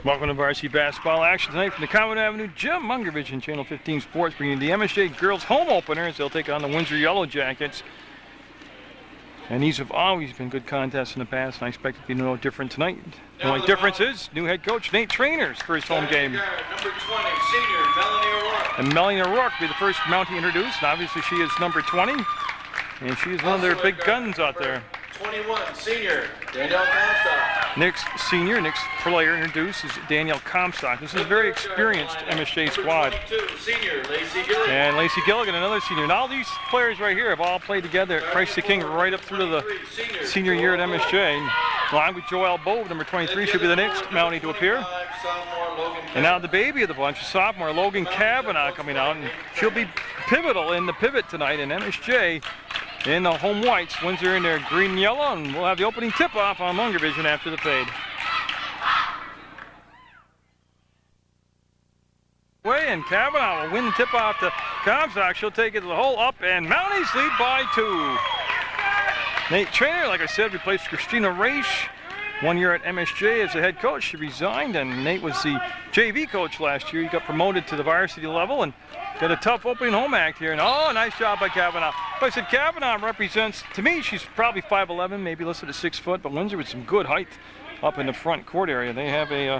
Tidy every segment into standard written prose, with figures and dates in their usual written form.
Welcome to Varsity Basketball action tonight from the Common Avenue Gym. Munger Vision Channel 15 Sports bringing the MSJ girls home openers. They'll take on the Windsor Yellow Jackets. And these have always been good contests in the past, and I expect it to be no different tonight. The only difference is new head coach Nate Trainer's first home game. Number 20, senior Melanie O'Rourke. And Melanie O'Rourke will be the first Mountie introduced. And obviously she is number 20, and she is one of their big guns out there. 21, senior Danielle Comstock. Next player introduced is Danielle Comstock. This is a very experienced MSJ squad. 22, senior Lacey Gilligan. And Lacey Gilligan, another senior. And all these players right here have all played together at Christ the King right up through to the senior year at MSJ. Along with Joelle Bove, number 23, should be the next Mountie to appear. And now the baby of the bunch, sophomore Logan Kavanaugh coming out, and she'll be pivotal in the pivot tonight in MSJ. In the home whites, Windsor in their green and yellow, and we'll have the opening tip-off on Munger Vision after the fade. And Kavanaugh will win the tip-off to Comstock. She'll take it to the hole up, and Mounties lead by 2. Nate Trainer, like I said, replaced Christina Raish. 1 year at MSJ as the head coach. She resigned, and Nate was the JV coach last year. He got promoted to the varsity level and got a tough opening home act here. And oh, nice job by Kavanaugh. But I said Kavanaugh represents, to me, she's probably 5'11", maybe listed at 6 foot, but Windsor with some good height up in the front court area. They have a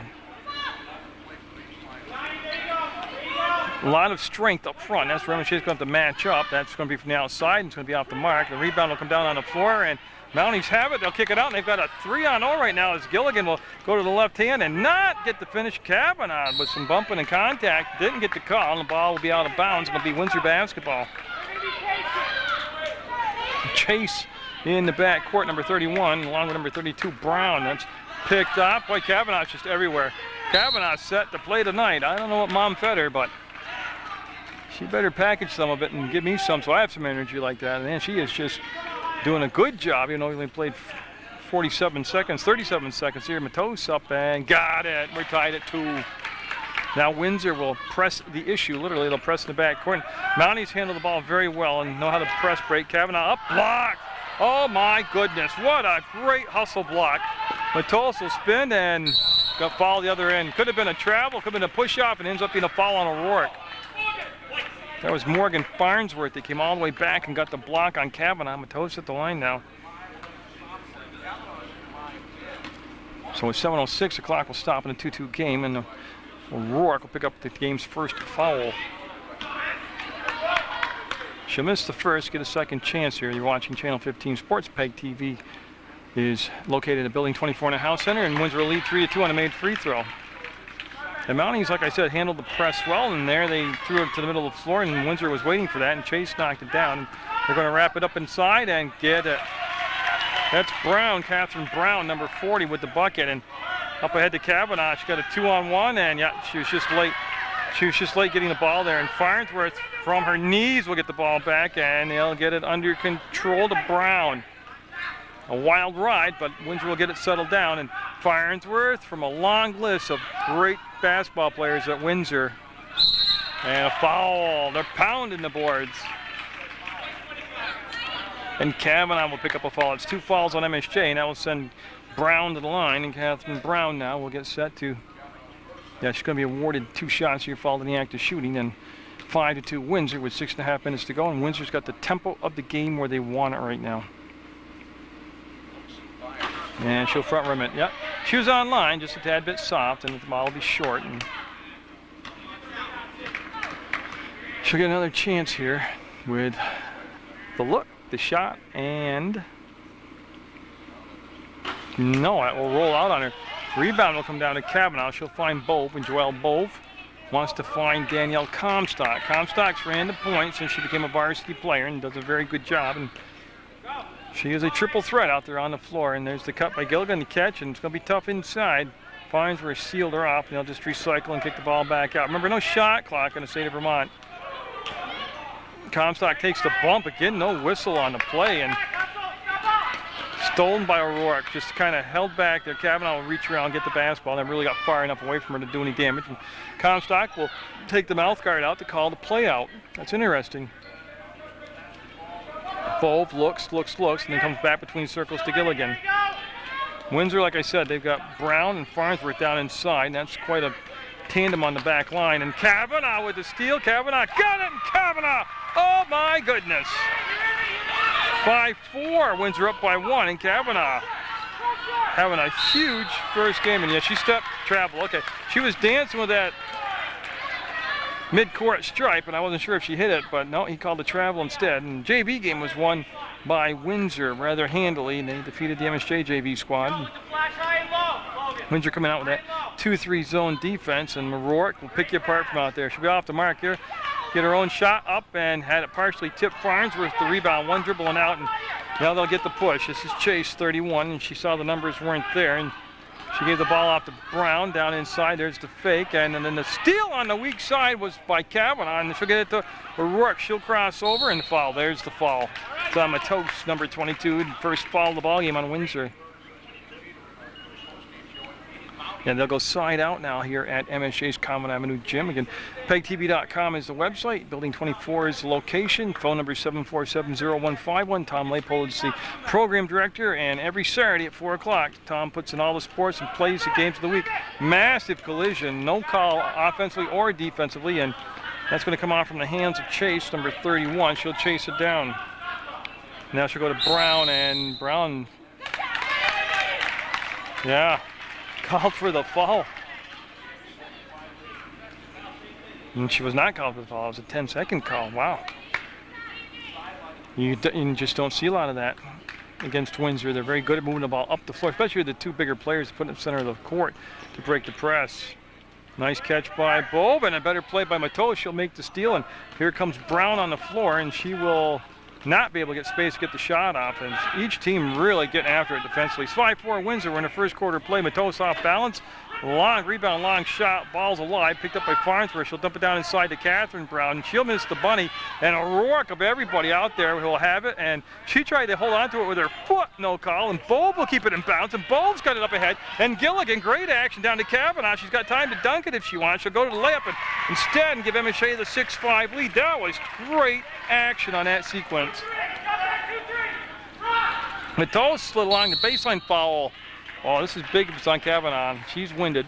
lot of strength up front. That's where MSJ is going to have to match up. That's going to be from the outside, and it's going to be off the mark. The rebound will come down on the floor, and Mounties have it. They'll kick it out, and they've got a 3-on-0 right now as Gilligan will go to the left hand and not get the finish. Kavanaugh with some bumping and contact. Didn't get the call, and the ball will be out of bounds. It'll be Windsor basketball. Chase in the back court, number 31, along with number 32, Brown. That's picked up. Boy, Kavanaugh's just everywhere. Kavanaugh's set to play tonight. I don't know what Mom fed her, but she better package some of it and give me some so I have some energy like that. And then she is just doing a good job. You know, we only played 37 seconds here. Matos up and got it. We're tied at 2. Now Windsor will press the issue. Literally, they'll press in the back court. Mounties handle the ball very well and know how to press break. Kavanaugh up, blocked. Oh my goodness, what a great hustle block. Matos will spin and got foul the other end. Could have been a travel, could have been a push-off, and ends up being a foul on O'Rourke. That was Morgan Farnsworth that came all the way back and got the block on Kavanaugh. Matos at the line now. So it's 7:06, the clock will stop in a 2-2 game, and O'Rourke will pick up the game's first foul. She'll miss the first, get a second chance here. You're watching Channel 15 Sports. PEGTV is located at Building 24 in the House Center, and Windsor will lead 3-2 on a made free throw. The Mounties, like I said, handled the press well, and there they threw it to the middle of the floor, and Windsor was waiting for that, and Chase knocked it down. They're going to wrap it up inside and get it. That's Brown, Catherine Brown, number 40 with the bucket, and up ahead to Kavanaugh. She got a 2-on-1, and yeah, she was just late. She was just late getting the ball there, and Farnsworth from her knees will get the ball back, and they'll get it under control to Brown. A wild ride, but Windsor will get it settled down, and Farnsworth from a long list of great basketball players at Windsor. And a foul. They're pounding the boards. And Kavanaugh will pick up a foul. It's 2 fouls on MSJ, and that will send Brown to the line, and Catherine Brown now will get set to, yeah, she's going to be awarded 2 shots here following the act of shooting, and 5-2 Windsor with 6.5 minutes to go, and Windsor's got the tempo of the game where they want it right now. And she'll front rim it. Yep. She was on line, just a tad bit soft, and the ball will be short. And she'll get another chance here with the look, the shot, and no, it will roll out on her. Rebound will come down to Kavanaugh. She'll find Bove, and Joelle Bove wants to find Danielle Comstock. Comstock's ran the point since she became a varsity player and does a very good job. And she is a triple threat out there on the floor, and there's the cut by Gilligan, the catch, and it's going to be tough inside. Farnsworth sealed her off, and they'll just recycle and kick the ball back out. Remember, no shot clock in the state of Vermont. Comstock takes the bump again, no whistle on the play, and stolen by O'Rourke. Just kind of held back there. Kavanaugh will reach around and get the basketball. Never really got far enough away from her to do any damage. And Comstock will take the mouth guard out to call the play out. That's interesting. Bove looks, and then comes back between circles to Gilligan. Windsor, like I said, they've got Brown and Farnsworth down inside. That's quite a tandem on the back line. And Kavanaugh with the steal. Kavanaugh got it, and Kavanaugh, oh my goodness. 5-4, Windsor up by 1, and Kavanaugh having a huge first game. And yeah, she stepped travel. Okay, she was dancing with that mid-court stripe, and I wasn't sure if she hit it, but no, he called the travel instead. And JV game was won by Windsor rather handily, and they defeated the MSJ JV squad. Windsor coming out with that 2-3 zone defense, and O'Rourke will pick you apart from out there. She'll be off the mark here. Get her own shot up and had it partially tipped Farnsworth the rebound, one dribbling out, and now they'll get the push. This is Chase, 31, and she saw the numbers weren't there, and she gave the ball off to Brown down inside. There's the fake, and then the steal on the weak side was by Kavanaugh, and she'll get it to O'Rourke. She'll cross over and foul. There's the foul. It's on Matos, number 22, first foul of the ball game on Windsor. And they'll go side out now here at MSJ's Common Avenue Gym. Again, PEGTV.com is the website. Building 24 is the location. Phone number 747-0151. Tom Leopold is the program director. And every Saturday at 4 o'clock, Tom puts in all the sports and plays the games of the week. Massive collision. No call offensively or defensively. And that's going to come off from the hands of Chase, number 31. She'll chase it down. Now she'll go to Brown. And Brown, yeah, called for the foul. And she was not called for the foul. It was a 10-second call. Wow. You just don't see a lot of that against Windsor. They're very good at moving the ball up the floor, especially the two bigger players putting it in the center of the court to break the press. Nice catch by Bove, and a better play by Matos. She'll make the steal, and here comes Brown on the floor, and she will not be able to get space to get the shot off, and each team really getting after it defensively. It's 5-4 Windsor. We're in the first quarter play. Matos off balance. Long rebound, long shot. Ball's alive. Picked up by Farnsworth. She'll dump it down inside to Catherine Brown, and she'll miss the bunny. And O'Rourke of everybody out there will have it, and she tried to hold on to it with her foot. No call, and Bove will keep it in bounds, and Bove's got it up ahead. And Gilligan, great action down to Kavanaugh. She's got time to dunk it if she wants. She'll go to the layup and instead and give MSJ the 6-5 lead. That was great action on that sequence. Matos slid along the baseline foul. Oh, this is big if it's on Kavanaugh. She's winded.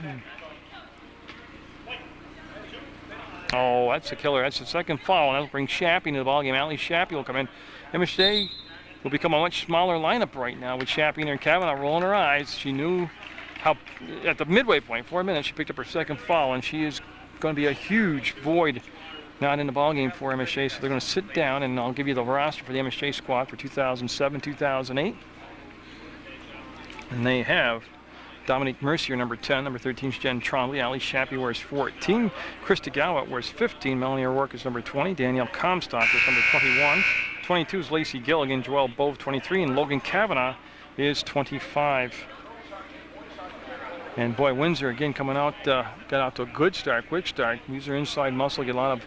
Oh, that's a killer. That's the second foul, and that'll bring Shappy into the ballgame. Allie Shappy will come in. MSJ will become a much smaller lineup right now with Shappy and Kavanaugh rolling her eyes. She knew how, at the midway point, 4 minutes, she picked up her second foul, and she is going to be a huge void not in the ballgame for MSJ. So they're going to sit down, and I'll give you the roster for the MSJ squad for 2007-2008. And they have Dominique Mercier, number 10, number 13 is Jen Trombley, Ali Shappy wears 14, Krista Gowett wears 15, Melanie O'Rourke is number 20, Danielle Comstock is number 21, 22 is Lacey Gilligan, Joelle Bove 23, and Logan Kavanaugh is 25. And boy, Windsor again coming out, got out to a good start, quick start. Use their inside muscle, get a lot of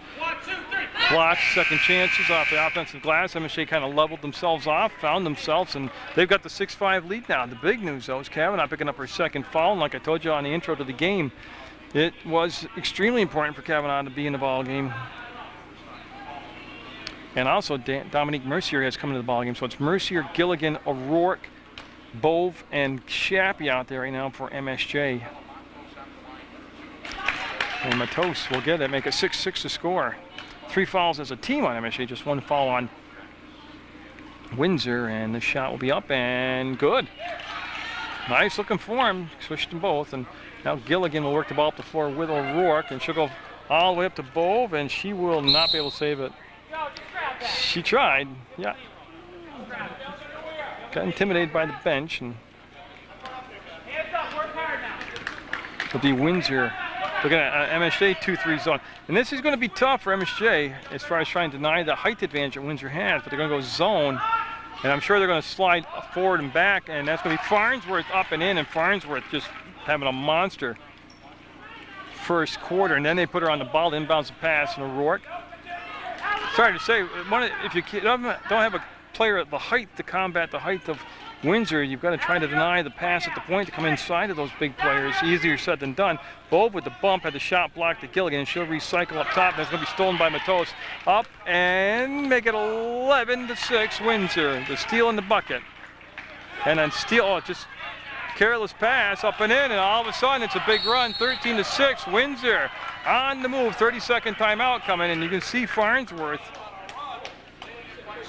blocks, second chances off the offensive glass. MSJ kind of leveled themselves off, found themselves, and they've got the 6-5 lead now. The big news, though, is Kavanaugh picking up her second foul. And like I told you on the intro to the game, it was extremely important for Kavanaugh to be in the ball game. And also, Dominique Mercier has come into the ball game. So it's Mercier, Gilligan, O'Rourke, Bove, and Shappy out there right now for MSJ. And Matos will get it, make it 6-6 to score. 3 fouls as a team on MSJ, just 1 foul on Windsor, and the shot will be up and good. Nice looking form, switched them both, and now Gilligan will work the ball up the floor with O'Rourke, and she'll go all the way up to Bove, and she will not be able to save it. She tried, yeah. Got intimidated by the bench, and it'll be Windsor. Looking at MSJ 2-3 zone. And this is going to be tough for MSJ as far as trying to deny the height advantage that Windsor has, but they're going to go zone. And I'm sure they're going to slide forward and back, and that's going to be Farnsworth up and in, and Farnsworth just having a monster first quarter. And then they put her on the ball, inbounds the pass, and O'Rourke. Sorry to say, if you don't have a player at the height to combat the height of Windsor, you've got to try to deny the pass at the point to come inside of those big players. Easier said than done. Bove with the bump had the shot blocked to Gilligan, and she'll recycle up top, and it's going to be stolen by Matos. Up and make it 11-6 Windsor. The steal in the bucket. And then steal, careless pass up and in, and all of a sudden it's a big run, 13-6. Windsor on the move, 30-second timeout coming, and you can see Farnsworth.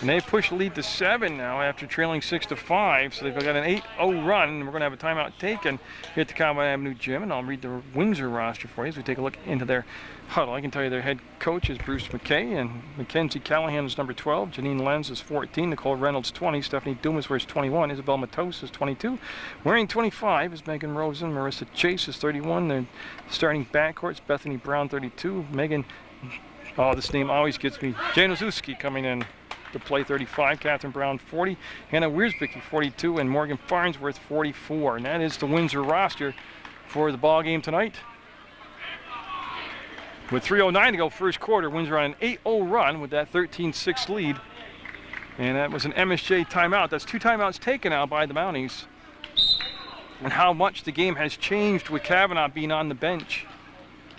And they push the lead to 7 now after trailing 6-5. So they've got an 8-0 run, and we're going to have a timeout taken here at the Combine Avenue Gym. And I'll read the Windsor roster for you as we take a look into their huddle. I can tell you their head coach is Bruce McKay, and Mackenzie Callahan is number 12. Janine Lenz is 14. Nicole Reynolds 20. Stephanie Dumas wears 21. Isabel Matos is 22. Wearing 25 is Megan Rosen. Marissa Chase is 31. Their starting backcourt is Bethany Brown 32. Megan, oh, this name always gets me. Januszewski coming in to play 35, Catherine Brown 40, Hannah Wiersbicki 42, and Morgan Farnsworth 44. And that is the Windsor roster for the ball game tonight. With 3:09 to go first quarter, Windsor on an 8-0 run with that 13-6 lead. And that was an MSJ timeout. That's 2 timeouts taken out by the Mounties. And how much the game has changed with Kavanaugh being on the bench.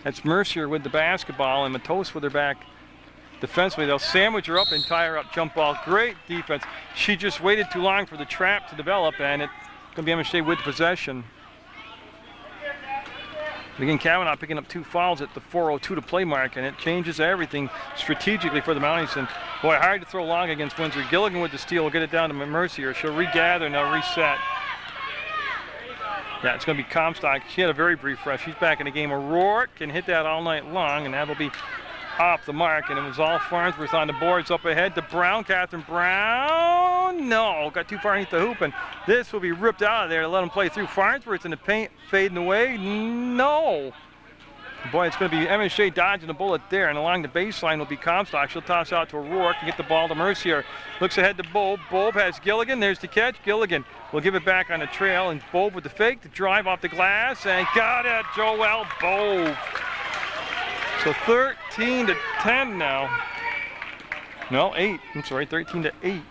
That's Mercier with the basketball and Matos with her back. Defensively, they'll sandwich her up and tie her up. Jump ball, great defense. She just waited too long for the trap to develop, and it's going to be MSJ with possession. But again, Kavanaugh picking up 2 fouls at the 4:02 to play mark, and it changes everything strategically for the Mounties. And boy, hard to throw long against Windsor. Gilligan with the steal will get it down to Mercier. She'll regather and they'll reset. Yeah, it's going to be Comstock. She had a very brief rest. She's back in the game. O'Rourke can hit that all night long, and that'll be off the mark, and it was all Farnsworth on the boards up ahead to Brown. Catherine Brown, no, got too far underneath the hoop, and this will be ripped out of there to let him play through. Farnsworth in the paint, fading away, no. Boy, it's going to be MSJ dodging the bullet there, and along the baseline will be Comstock. She'll toss out to O'Rourke and get the ball to Mercier. Looks ahead to Bove. Bove has Gilligan. There's the catch. Gilligan will give it back on the trail, and Bove with the fake, the drive off the glass, and got it, Joelle Bove. So 13-10 now. No, 8. I'm sorry, 13-8.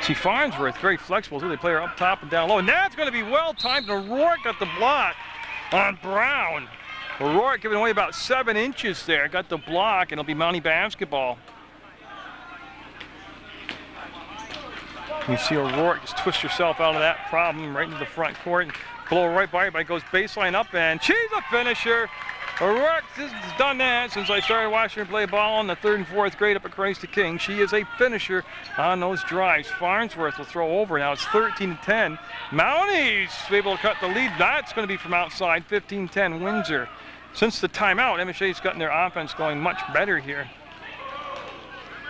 See, Farnsworth very flexible too. They play her up top and down low. And that's going to be well timed. O'Rourke got the block on Brown. O'Rourke giving away about 7 inches there. Got the block, and it'll be Mountie basketball. You see O'Rourke just twist herself out of that problem right into the front court. Blow right by her, but it goes baseline up, and she's a finisher. O'Rourke has done that since I started watching her play ball in the 3rd and 4th grade up at Christ the King. She is a finisher on those drives. Farnsworth will throw over now. It's 13-10. Mounties able to cut the lead. That's going to be from outside. 15-10 Windsor. Since the timeout, MSJ's gotten their offense going much better here.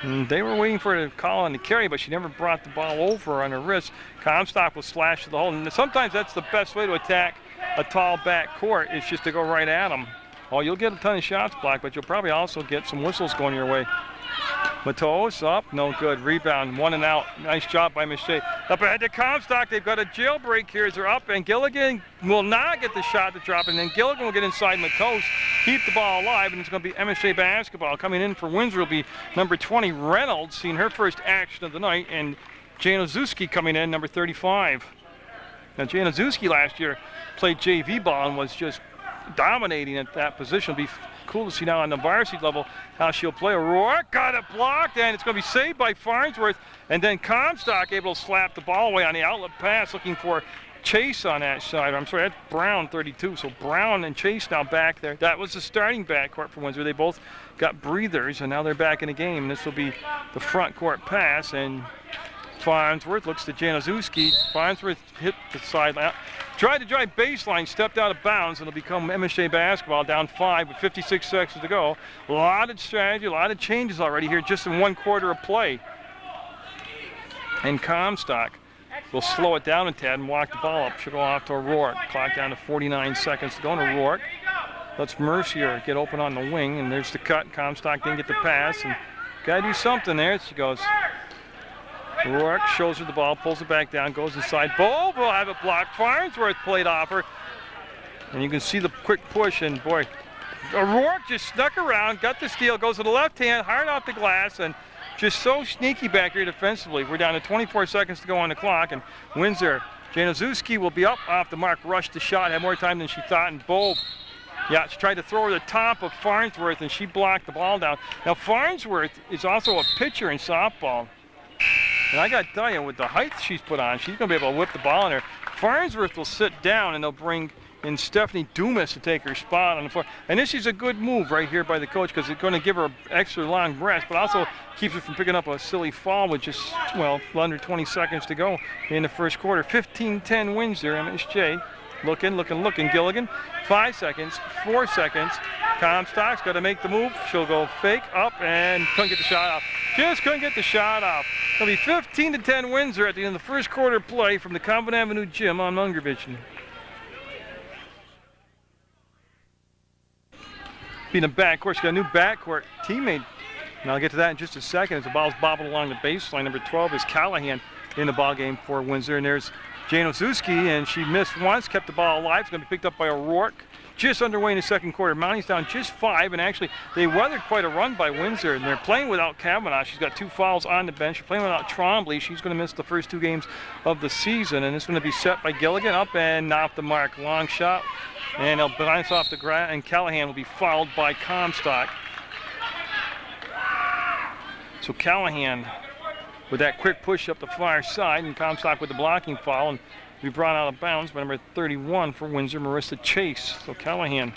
And they were waiting for her to call on the carry, but she never brought the ball over on her wrist. Comstock will slash to the hole. And sometimes that's the best way to attack a tall back court, is just to go right at them. Oh, you'll get a ton of shots blocked, but you'll probably also get some whistles going your way. Matos up, no good. Rebound, 1 and out. Nice job by MSJ. Up ahead to Comstock. They've got a jailbreak here as they're up, and Gilligan will not get the shot to drop, and then Gilligan will get inside Matos, keep the ball alive, and it's going to be MSJ basketball. Coming in for Windsor will be number 20, Reynolds, seeing her first action of the night, and Januszewski coming in, number 35. Now, Januszewski last year played JV ball and was just dominating at that position. It'll be cool to see now on the varsity level how she'll play. O'Rourke got it blocked, and it's going to be saved by Farnsworth, and then Comstock able to slap the ball away on the outlet pass, looking for Chase on that side. I'm sorry, that's Brown, 32. So Brown and Chase now back there. That was the starting backcourt for Windsor. They both got breathers, and now they're back in the game. This will be the front court pass, and Farnsworth looks to Januszewski. Farnsworth hit the sideline. Tried to drive baseline, stepped out of bounds, and it'll become MSJ basketball, down 5 with 56 seconds to go. A lot of strategy, a lot of changes already here just in 1 quarter of play. And Comstock will slow it down a tad and walk the ball up. Should go off to O'Rourke. Clock down to 49 seconds to go. And O'Rourke lets Mercier get open on the wing, and there's the cut. Comstock didn't get the pass, and got to do something there. She goes. O'Rourke shows her the ball, pulls it back down, goes inside. Bove will have it blocked. Farnsworth played off her. And you can see the quick push, and boy, O'Rourke just snuck around, got the steal, goes to the left hand, hard off the glass, and just so sneaky back here defensively. We're down to 24 seconds to go on the clock, and Windsor, Januszewski will be up off the mark, rushed the shot, had more time than she thought, and Bove, yeah, she tried to throw her the top of Farnsworth, and she blocked the ball down. Now, Farnsworth is also a pitcher in softball. And I got to tell you, with the height she's put on, she's going to be able to whip the ball in her. Farnsworth will sit down, and they'll bring in Stephanie Dumas to take her spot on the floor. And this is a good move right here by the coach because it's going to give her an extra long rest, but also keeps her from picking up a silly foul with just, well, under 20 seconds to go in the first quarter. 15-10 Windsor, MSJ. Looking. Gilligan, 5 seconds, 4 seconds. Comstock's got to make the move. She'll go fake up and couldn't get the shot off. Just couldn't get the shot off. It'll be 15-10 Windsor at the end of the first quarter play from the Convent Avenue Gym on Munger Vision. Being a backcourt, she's got a new backcourt teammate. And I'll get to that in just a second as the ball's bobbled along the baseline. Number 12 is Callahan in the ball game for Windsor. And there's Jane Ozuski, and she missed once, kept the ball alive. It's going to be picked up by O'Rourke. Just underway in the second quarter. Mounties down just 5, and actually they weathered quite a run by Windsor, and they're playing without Kavanaugh. She's got 2 fouls on the bench. They're playing without Trombley. She's going to miss the first 2 games of the season, and it's going to be set by Gilligan up and off the mark. Long shot, and they'll bounce off the ground, and Callahan will be fouled by Comstock. So Callahan with that quick push up the far side, and Comstock with the blocking foul, and be brought out of bounds by number 31 for Windsor, Marissa Chase. So Callahan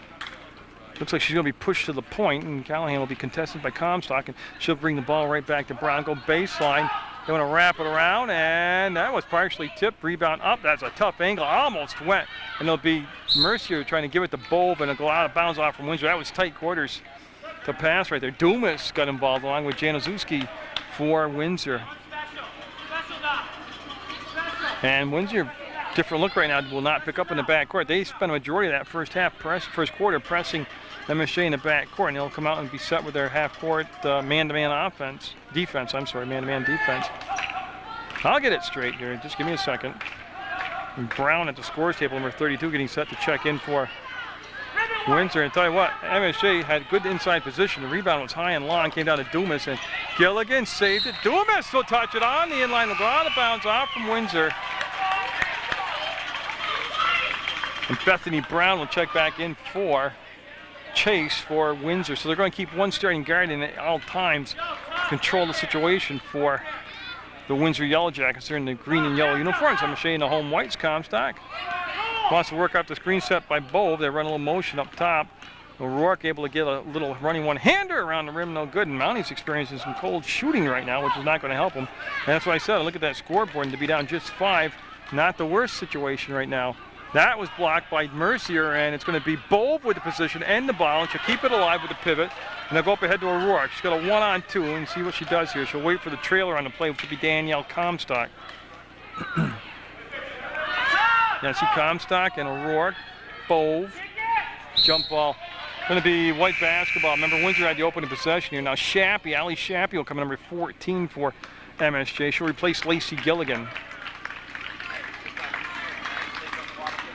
looks like she's going to be pushed to the point, and Callahan will be contested by Comstock, and she'll bring the ball right back to Brown. Go baseline. They want to wrap it around, and that was partially tipped. Rebound up. That's a tough angle. Almost went, and it'll be Mercier trying to give it to Bove, and it'll go out of bounds off from Windsor. That was tight quarters to pass right there. Dumas got involved along with Januszewski for Windsor. And Windsor, different look right now, will not pick up in the backcourt. They spent a majority of that first quarter pressing MSJ in the backcourt, and they'll come out and be set with their half-court man-to-man defense. I'll get it straight here. Just give me a second. And Brown at the scores table, number 32, getting set to check in for Windsor. And tell you what, MSJ had good inside position. The rebound was high and long, came down to Dumas, and Gilligan saved it. Dumas will touch it on the inline. Will go out of bounds off from Windsor. And Bethany Brown will check back in for Chase for Windsor. So they're going to keep one starting guard in at all times, control the situation for the Windsor Yellow Jackets. They're in the green and yellow uniforms. I'm showing the home whites. Comstock wants to work out the screen set by Bove. They run a little motion up top. O'Rourke able to get a little running one-hander around the rim, no good. And Mounties experiencing some cold shooting right now, which is not going to help them. And that's why I said, look at that scoreboard, and to be down just 5, not the worst situation right now. That was blocked by Mercier, and it's going to be Bove with the position and the ball, and she'll keep it alive with the pivot, and they'll go up ahead to O'Rourke. She's got a 1-on-2, and see what she does here. She'll wait for the trailer on the play, which will be Danielle Comstock. Yeah, see Comstock and O'Rourke, Bove, jump ball. Going to be white basketball. Remember, Windsor had the opening possession here. Now Shappy, Allie Shappy will come in number 14 for MSJ. She'll replace Lacey Gilligan.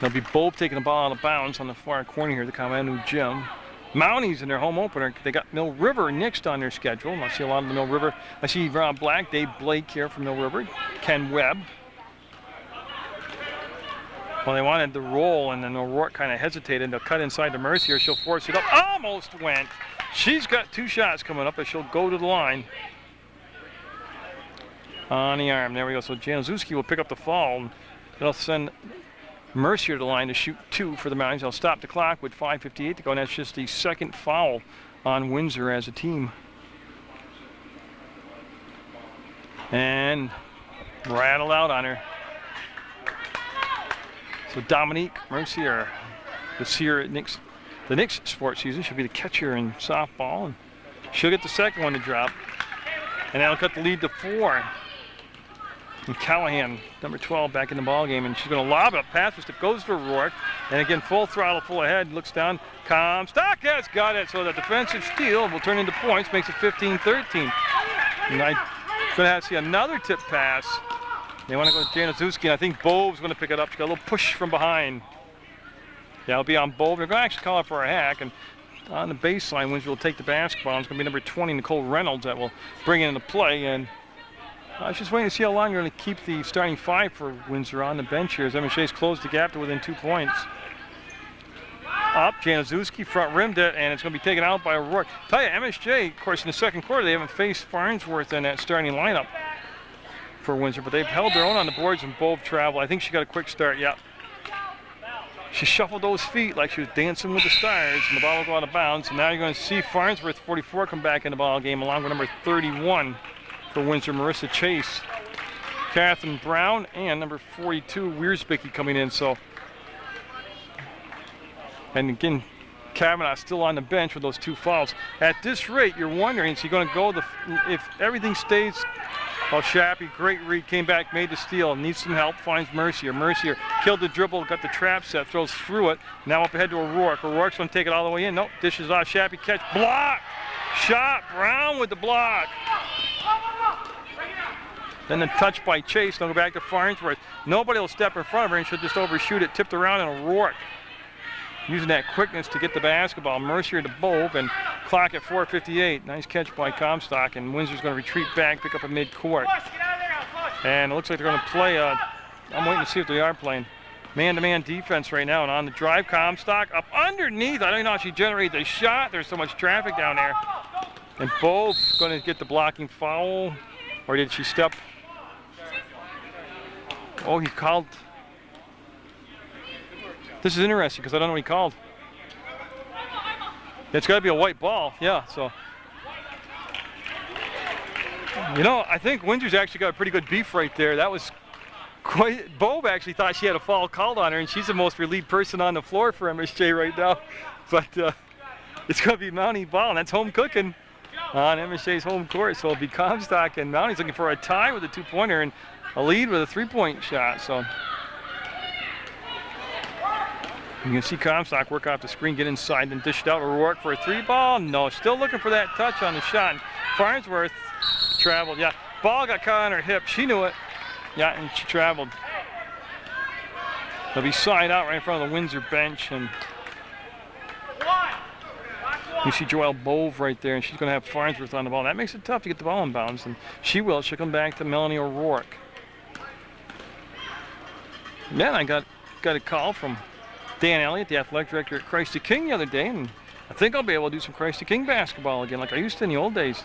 There'll be Bove taking the ball out of bounds on the far corner here at the Convent Avenue Gym. Mounties in their home opener. They got Mill River next on their schedule. And I see a lot of the Mill River. I see Rob Black, Dave Blake here from Mill River, Ken Webb. Well, they wanted the roll, and then O'Rourke kind of hesitated. They'll cut inside to Mercier. She'll force it up. Almost went. She's got 2 shots coming up, but she'll go to the line. On the arm. There we go. So Januszewski will pick up the foul. And they'll send Mercier to the line to shoot 2 for the Mounties. They'll stop the clock with 5:58 to go, and that's just the second foul on Windsor as a team. And rattled out on her. So Dominique Mercier, the Knicks sports season, should be the catcher in softball, and she'll get the second one to drop. And that'll cut the lead to 4. And Callahan, number 12, back in the ball game, and she's going to lob it. Pass it goes to O'Rourke, and again full throttle, full ahead. Looks down. Comstock has got it. So the defensive steal will turn into points, makes it 15-13. And I'm going to have to see another tip pass. They want to go to Januszewski, and I think Bove's going to pick it up. She's got a little push from behind. Yeah, it'll be on Bove. They're going to actually call it for a hack, and on the baseline, Windsor will take the basketball. It's going to be number 20, Nicole Reynolds, that will bring it into play. And I was just waiting to see how long you're going to keep the starting 5 for Windsor on the bench here as MSJ's closed the gap to within 2 points. Up, Januszewski front rimmed it, and it's going to be taken out by O'Rourke. Tell you, MSJ, of course, in the second quarter, they haven't faced Farnsworth in that starting lineup. for Windsor, but they've held their own on the boards and both travel. I think she got a quick start, yeah. She shuffled those feet like she was dancing with the stars, and the ball will go out of bounds. And now you're going to see Farnsworth, 44, come back in the ball game, along with number 31 for Windsor, Marissa Chase, Catherine Brown, and number 42, Wiersbicky coming in. So, and again, Kavanaugh still on the bench with those 2 fouls. At this rate, you're wondering, is he going to go if everything stays? Well, Shappy, great read, came back, made the steal, needs some help, finds Mercier. Mercier killed the dribble, got the trap set, throws through it. Now up ahead to O'Rourke. O'Rourke's going to take it all the way in. Nope, dishes off. Shappy catch, block, shot, Brown with the block. Then the touch by Chase. They'll go back to Farnsworth. Nobody will step in front of her, and she'll just overshoot it, tipped around, and O'Rourke using that quickness to get the basketball. Mercier to Bove, and clock at 4:58. Nice catch by Comstock, and Windsor's going to retreat back, pick up a mid-court. And it looks like they're going to play, I'm waiting to see if they are playing man-to-man defense right now. And on the drive, Comstock up underneath. I don't know how she generated the shot. There's so much traffic down there. And Bove going to get the blocking foul. Or did she step? Oh, he called. This is interesting because I don't know what he called. It's got to be a white ball, yeah, so. You know, I think Windsor's actually got a pretty good beef right there. That was quite, Bove actually thought she had a foul called on her, and she's the most relieved person on the floor for MSJ right now. But it's going to be Mountie ball, and that's home cooking on MSJ's home court. So it'll be Comstock, and Mountie's looking for a tie with a 2-pointer and a lead with a 3-point shot, so. You can see Comstock work off the screen, get inside, then dish it out. O'Rourke for a 3-ball. No, still looking for that touch on the shot. Farnsworth traveled. Yeah, ball got caught on her hip. She knew it. Yeah, and she traveled. They'll be side out right in front of the Windsor bench. And you see Joelle Bove right there, and she's going to have Farnsworth on the ball. That makes it tough to get the ball in bounds, and she will. She'll come back to Melanie O'Rourke. Then I got a call from Dan Elliott, the athletic director at Christ the King, the other day, and I think I'll be able to do some Christ the King basketball again like I used to in the old days.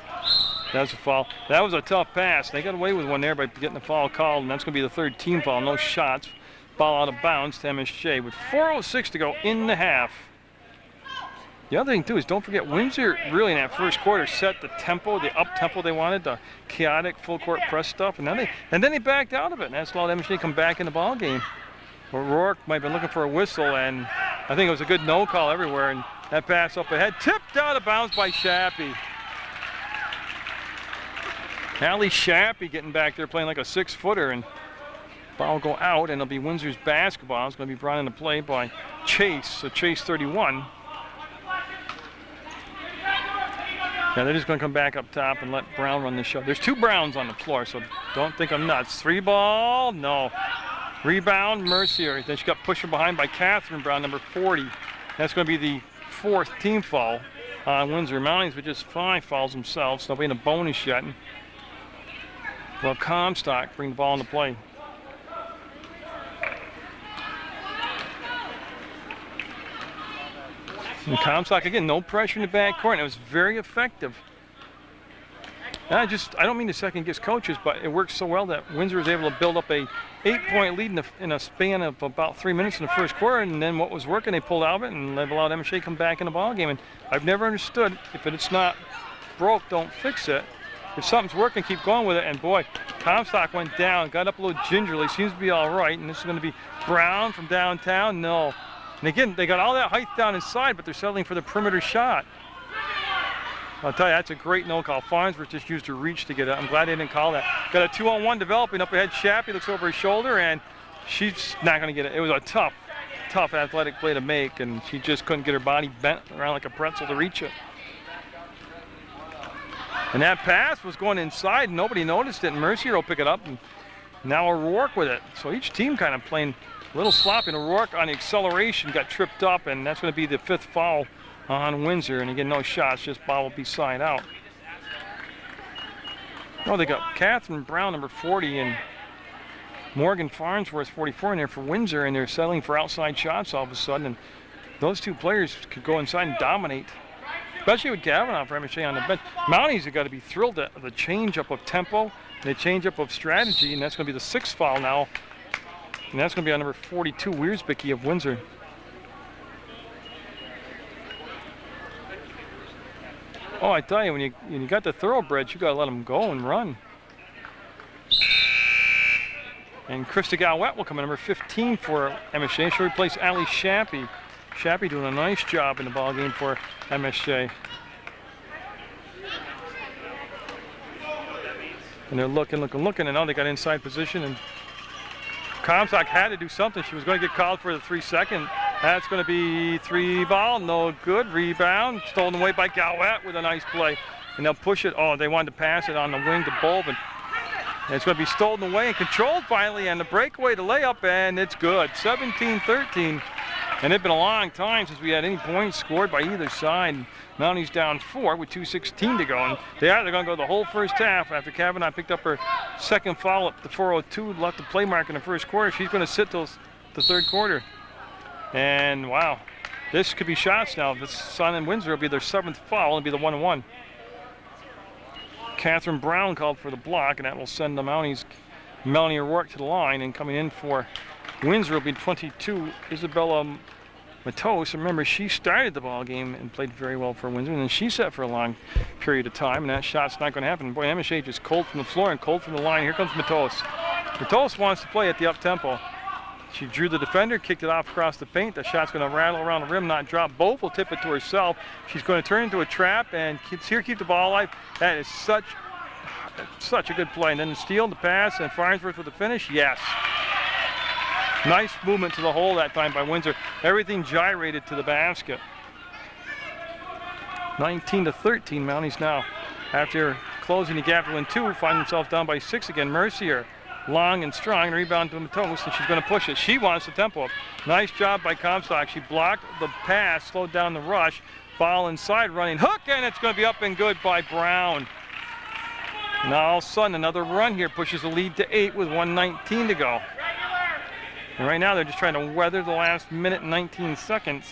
That was a foul. That was a tough pass. They got away with one there by getting the foul called, and that's going to be the 3rd team foul. No shots. Ball out of bounds to MSJ with 4:06 to go in the half. The other thing, too, is don't forget Windsor really in that first quarter set the tempo, the up-tempo they wanted, the chaotic full-court press stuff, and then they backed out of it, and that's allowed MSJ come back in the ball game. O'Rourke might have been looking for a whistle, and I think it was a good no call everywhere. And that pass up ahead, tipped out of bounds by Shappy. Allie Shappy getting back there playing like a 6-footer, and ball will go out, and it'll be Windsor's basketball. It's going to be brought into play by Chase, so Chase 31. Yeah, they're just going to come back up top and let Brown run the show. There's 2 Browns on the floor, so don't think I'm nuts. 3-ball, no. Rebound, Mercier. Then she got pushed from behind by Catherine Brown, number 40. That's going to be the 4th team foul on Windsor. Mounties with just 5 fouls themselves. So they'll be in a bonus yet. Well, Comstock bring the ball into play. And Comstock, again, no pressure in the backcourt, and it was very effective. And I don't mean to second guess coaches, but it works so well that Windsor was able to build up a 8-point lead in a span of about 3 minutes in the first quarter, and then what was working, they pulled out of it, and they've allowed MSJ to come back in the ball game. And I've never understood, if it's not broke, don't fix it. If something's working, keep going with it. And boy, Comstock went down, got up a little gingerly, seems to be all right. And this is going to be Brown from downtown. No. And again, they got all that height down inside, but they're settling for the perimeter shot. I'll tell you, that's a great no call. Farnsworth just used her reach to get it. I'm glad they didn't call that. Got a 2-on-1 developing up ahead. Shappy looks over his shoulder, and she's not going to get it. It was a tough athletic play to make, and she just couldn't get her body bent around like a pretzel to reach it. And that pass was going inside, and nobody noticed it, and Mercier will pick it up, and now O'Rourke with it. So each team kind of playing a little sloppy, and O'Rourke on the acceleration got tripped up, and that's going to be the 5th foul on Windsor. And again, no shots, just ball will be side out. Oh, they got Catherine Brown, number 40, and Morgan Farnsworth, 44, in there for Windsor, and they're settling for outside shots all of a sudden. And those 2 players could go inside and dominate, especially with Kavanaugh for MSJ on the bench. Mounties have got to be thrilled at the change up of tempo They change up of strategy, and that's going to be the 6th foul now. And that's going to be on number 42, Wiersbicki of Windsor. Oh, I tell you, when you got the thoroughbreds, you got to let them go and run. And Krista Galwet will come in, number 15 for MSJ. She'll replace Ali Shappy. Shappy doing a nice job in the ball game for MSJ. And they're looking, and now they got inside position. And Comstock had to do something. She was going to get called for the 3-second. That's going to be 3 ball, no good. Rebound, stolen away by Galwet with a nice play. And they'll push it. Oh, they wanted to pass it on the wing to Bolvin. And it's going to be stolen away and controlled finally, and the breakaway to layup, and it's good. 17-13. And it's been a long time since we had any points scored by either side. Mounties down 4 with 2:16 to go. And they're going to go the whole first half after Kavanaugh picked up her 2nd foul at the 4:02, left the play mark in the 1st quarter. She's going to sit till the 3rd quarter. And wow, this could be shots now. This Sun and Windsor will be their 7th foul and be the 1-1. Catherine Brown called for the block, and that will send the Mounties Melanie O'Rourke to the line. And coming in for Windsor will be 22, Isabella Matos. Remember, she started the ball game and played very well for Windsor, and then she sat for a long period of time, and that shot's not going to happen. Boy, MSJ just cold from the floor and cold from the line. Here comes Matos. Matos wants to play at the up-tempo. She drew the defender, kicked it off across the paint. The shot's going to rattle around the rim, not drop. Both will tip it to herself. She's going to turn into a trap and keep the ball alive. That is such a good play. And then the steal, the pass, and Farnsworth with the finish. Yes. Nice movement to the hole that time by Windsor. Everything gyrated to the basket. 19-13, Mounties now. After closing the gap to win 2, find themselves down by 6 again. Mercier, long and strong, rebound to Matos, and she's going to push it. She wants the tempo up. Nice job by Comstock. She blocked the pass, slowed down the rush. Ball inside, running hook, and it's going to be up and good by Brown. Now all of a sudden, another run here pushes the lead to 8 with 1:19 to go. And right now, they're just trying to weather the last minute and 19 seconds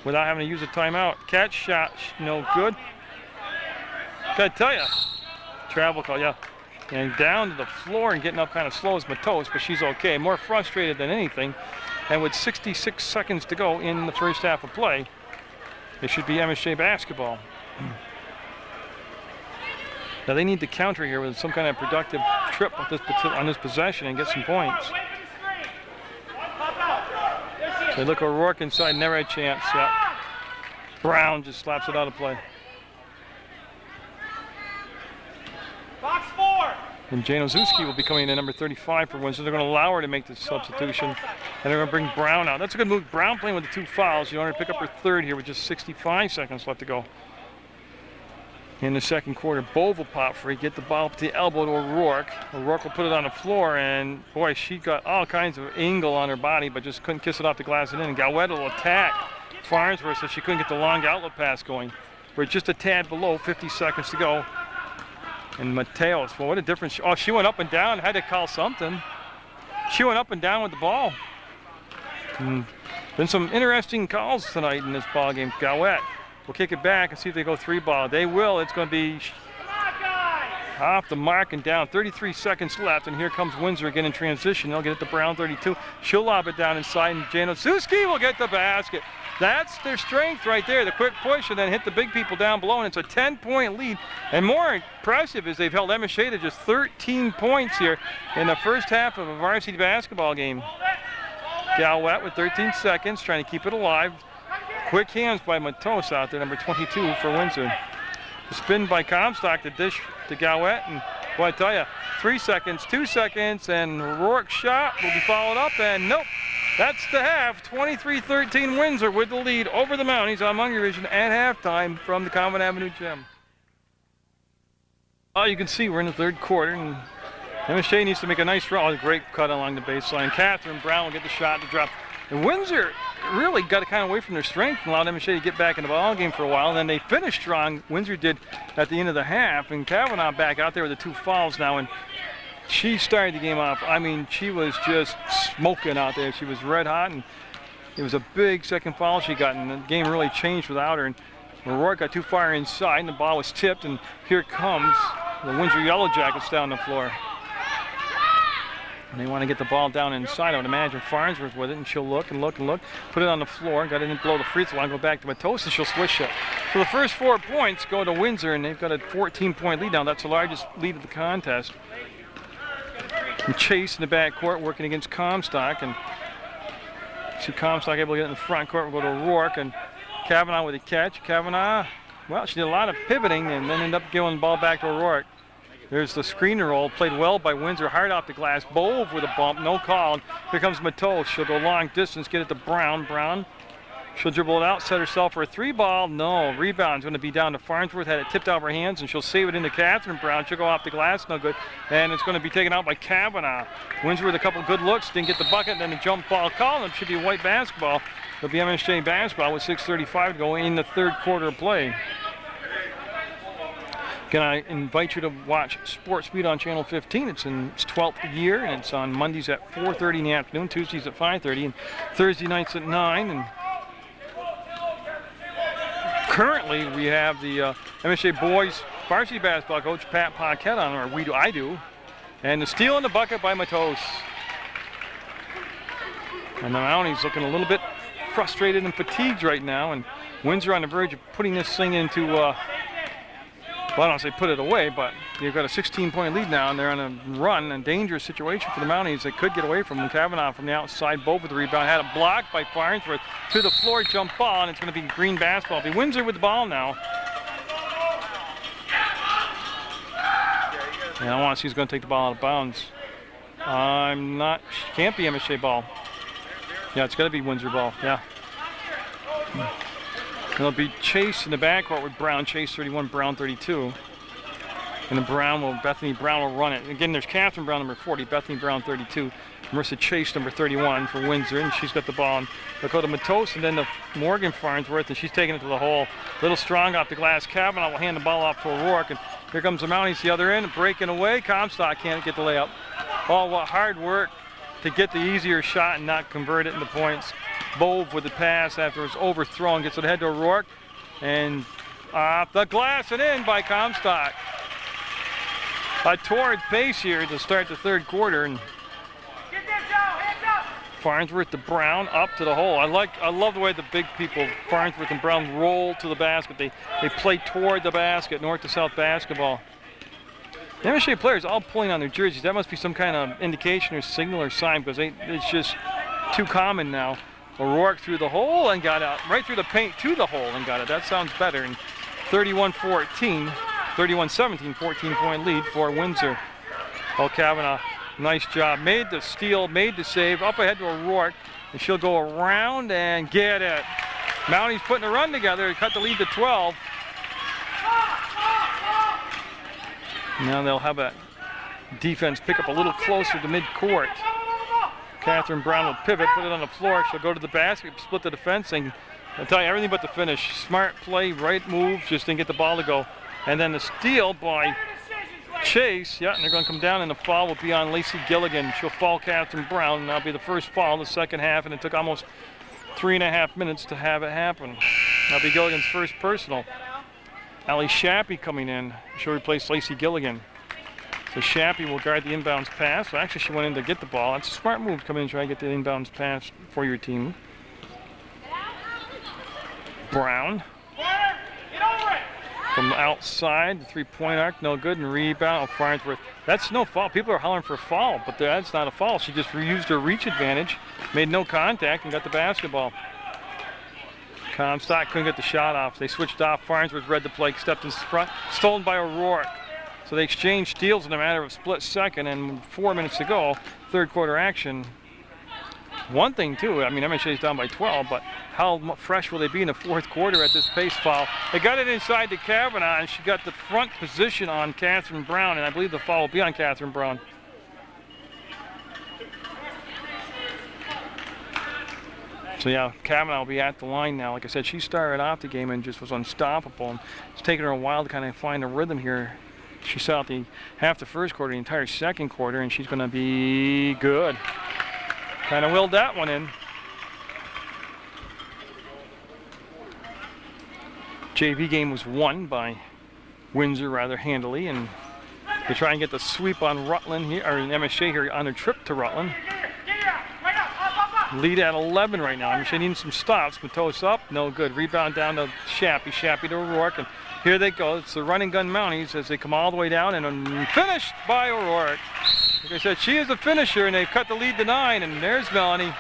without having to use a timeout. Catch shot, no good. Gotta tell you, travel call, yeah. And down to the floor and getting up kind of slow as Matos, but she's okay. More frustrated than anything. And with 66 seconds to go in the first half of play, it should be MSJ basketball. Now they need to counter here with some kind of productive trip on this possession and get some points. They look O'Rourke inside, never had a chance. Yeah. Brown just slaps it out of play. Box 4. And Jane Ozuski will be coming in at number 35 for Windsor. They're going to allow her to make the substitution, and they're going to bring Brown out. That's a good move. Brown playing with the 2 fouls. You want her to pick up her 3rd here with just 65 seconds left to go in the 2nd quarter. Bove will pop free, get the ball up to the elbow to O'Rourke. O'Rourke will put it on the floor, and boy, she got all kinds of angle on her body, but just couldn't kiss it off the glass and in. And Galwet will attack Farnsworth, so she couldn't get the long outlet pass going. We're just a tad below, 50 seconds to go. And Mateos, well, what a difference. Oh, she went up and down, had to call something. She went up and down with the ball. And been some interesting calls tonight in this ball game. Galwet will kick it back and see if they go 3 ball. They will. It's going to be off the mark and down. 33 seconds left, and here comes Windsor again in transition. They'll get it to Brown, 32. She'll lob it down inside, and Jane Ozuski will get the basket. That's their strength right there, the quick push and then hit the big people down below, and it's a 10-point lead. And more impressive is they've held MSJ to just 13 points here in the first half of a varsity basketball game. Galwet with 13 seconds, trying to keep it alive. Quick hands by Matos out there, number 22 for Windsor. The spin by Comstock, the dish to Galwet, and boy, I tell you, 3 seconds, 2 seconds, and Rourke's shot will be followed up, and nope. That's the half. 23-13 Windsor with the lead over the Mounties on Munger Vision at halftime from the Common Avenue Gym. Oh, you can see we're in the 3rd quarter, and MSJ needs to make a nice run. Oh, great cut along the baseline. Catherine Brown will get the shot to drop. And Windsor really got it kind of away from their strength and allowed MSJ to get back in the ball game for a while. And then they finished strong. Windsor did at the end of the half. And Kavanaugh back out there with the 2 fouls now. And she started the game off. I mean, she was just smoking out there. She was red hot, and it was a big 2nd foul she got, and the game really changed without her. And O'Rourke got too far inside, and the ball was tipped, and here comes the Windsor Yellow Jackets down the floor. And they want to get the ball down inside. I would imagine Farnsworth with it, and she'll look and look and look, put it on the floor, got it in below the free throw line, go back to Matos, and she'll swish it. So the first 4 points go to Windsor, and they've got a 14-point lead now. That's the largest lead of the contest. And Chase in the backcourt working against Comstock, and see Comstock able to get in the front court. We'll go to O'Rourke, and Kavanaugh with a catch. Kavanaugh, well, she did a lot of pivoting and then ended up giving the ball back to O'Rourke. There's the screener roll, played well by Windsor, hard off the glass. Bove with a bump, no call. Here comes Matos. She'll go long distance, get it to Brown. Brown, she'll dribble it out, set herself for a 3-ball. No, rebound's going to be down to Farnsworth. Had it tipped out of her hands, and she'll save it into Catherine Brown. She'll go off the glass, no good. And it's going to be taken out by Kavanaugh. Windsor with a couple good looks, didn't get the bucket, then the jump ball call. It should be white basketball. It'll be MSJ basketball with 6:35 to go in the third quarter of play. Again, I invite you to watch Sports Beat on Channel 15. It's in its 12th year, and it's on Mondays at 4:30 in the afternoon, Tuesdays at 5:30, and Thursday nights at 9. And currently, we have the MSJ boys varsity basketball coach Pat Paquette on, or I do, and the steal in the bucket by Matos. And the Mounties looking a little bit frustrated and fatigued right now, and Windsor on the verge of putting this thing into. Well, I don't say put it away, but you've got a 16-point lead now, and they're on a run, a dangerous situation for the Mounties. They could get away from them. Kavanaugh from the outside, both with the rebound, had a block by Farnsworth to the floor, jump ball, and it's going to be green basketball. It'll be Windsor with the ball now. And I want to see who's going to take the ball out of bounds. I'm not, can't be MSJ ball. Yeah, it's going to be Windsor ball, yeah. It'll be Chase in the backcourt with Brown. Chase 31, Brown 32. And the Bethany Brown will run it. Again, there's Catherine Brown, number 40, Bethany Brown 32. Marissa Chase, number 31 for Windsor, and she's got the ball. And they'll go to Matos, and then to Morgan Farnsworth, and she's taking it to the hole. A little strong off the glass. Kavanaugh will hand the ball off to O'Rourke, and here comes the Mounties the other end, breaking away. Comstock can't get the layup. Oh, what hard work to get the easier shot and not convert it into points. Bove with the pass after it was overthrown, gets it ahead to O'Rourke, and off the glass and in by Comstock. A torrid pace here to start the third quarter, and Farnsworth to Brown, up to the hole. I love the way the big people, Farnsworth and Brown, roll to the basket. They play toward the basket, north to south basketball. The MSJ players all pulling on their jerseys. That must be some kind of indication or signal or sign, because it's just too common now. O'Rourke through the hole and got out, right through the paint to the hole and got it. That sounds better. And 31-17, 31-17, 14-point lead for Windsor. Well, Kavanaugh, nice job. Made the steal, made the save, up ahead to O'Rourke, and she'll go around and get it. Mounties putting a run together to cut the lead to 12. Now they'll have a defense pick up a little closer to midcourt. Catherine Brown will pivot, put it on the floor. She'll go to the basket, split the defense, and I'll tell you everything but the finish. Smart play, right move, just didn't get the ball to go. And then the steal by Chase, yeah, and they're going to come down, and the foul will be on Lacey Gilligan. She'll foul Catherine Brown, and that'll be the first foul in the second half, and it took almost 3.5 minutes to have it happen. That'll be Gilligan's first personal. Allie Shappy coming in. She'll replace Lacey Gilligan. So Shappy will guard the inbounds pass. Well, actually, she went in to get the ball. That's a smart move to come in and try to get the inbounds pass for your team. Brown. From outside, the three-point arc, no good, and rebound. Farnsworth. That's no foul. People are hollering for a foul, but that's not a foul. She just used her reach advantage, made no contact, and got the basketball. Comstock couldn't get the shot off. They switched off. Farnsworth read the play, stepped in front, stolen by O'Rourke. So they exchanged steals in a matter of a split second, and 4 minutes to go, third quarter action. One thing, too, I mean, MSJ's down by 12, but how fresh will they be in the fourth quarter at this pace foul? They got it inside to Kavanaugh, and she got the front position on Catherine Brown, and I believe the foul will be on Catherine Brown. So yeah, Kavanaugh will be at the line now. Like I said, she started off the game and just was unstoppable, and it's taken her a while to kind of find a rhythm here. She saw out half the first quarter, the entire second quarter, and she's going to be good. Kind of willed that one in. JV game was won by Windsor rather handily, and to try and get the sweep on Rutland here, or MSJ here on their trip to Rutland. Lead at 11 right now. MSJ needing some stops. Matos up, no good. Rebound down to Shappy. Shappy to O'Rourke, and here they go. It's the running gun Mounties as they come all the way down and finished by O'Rourke. Like I said, she is the finisher, and they've cut the lead to 9, and there's Melanie.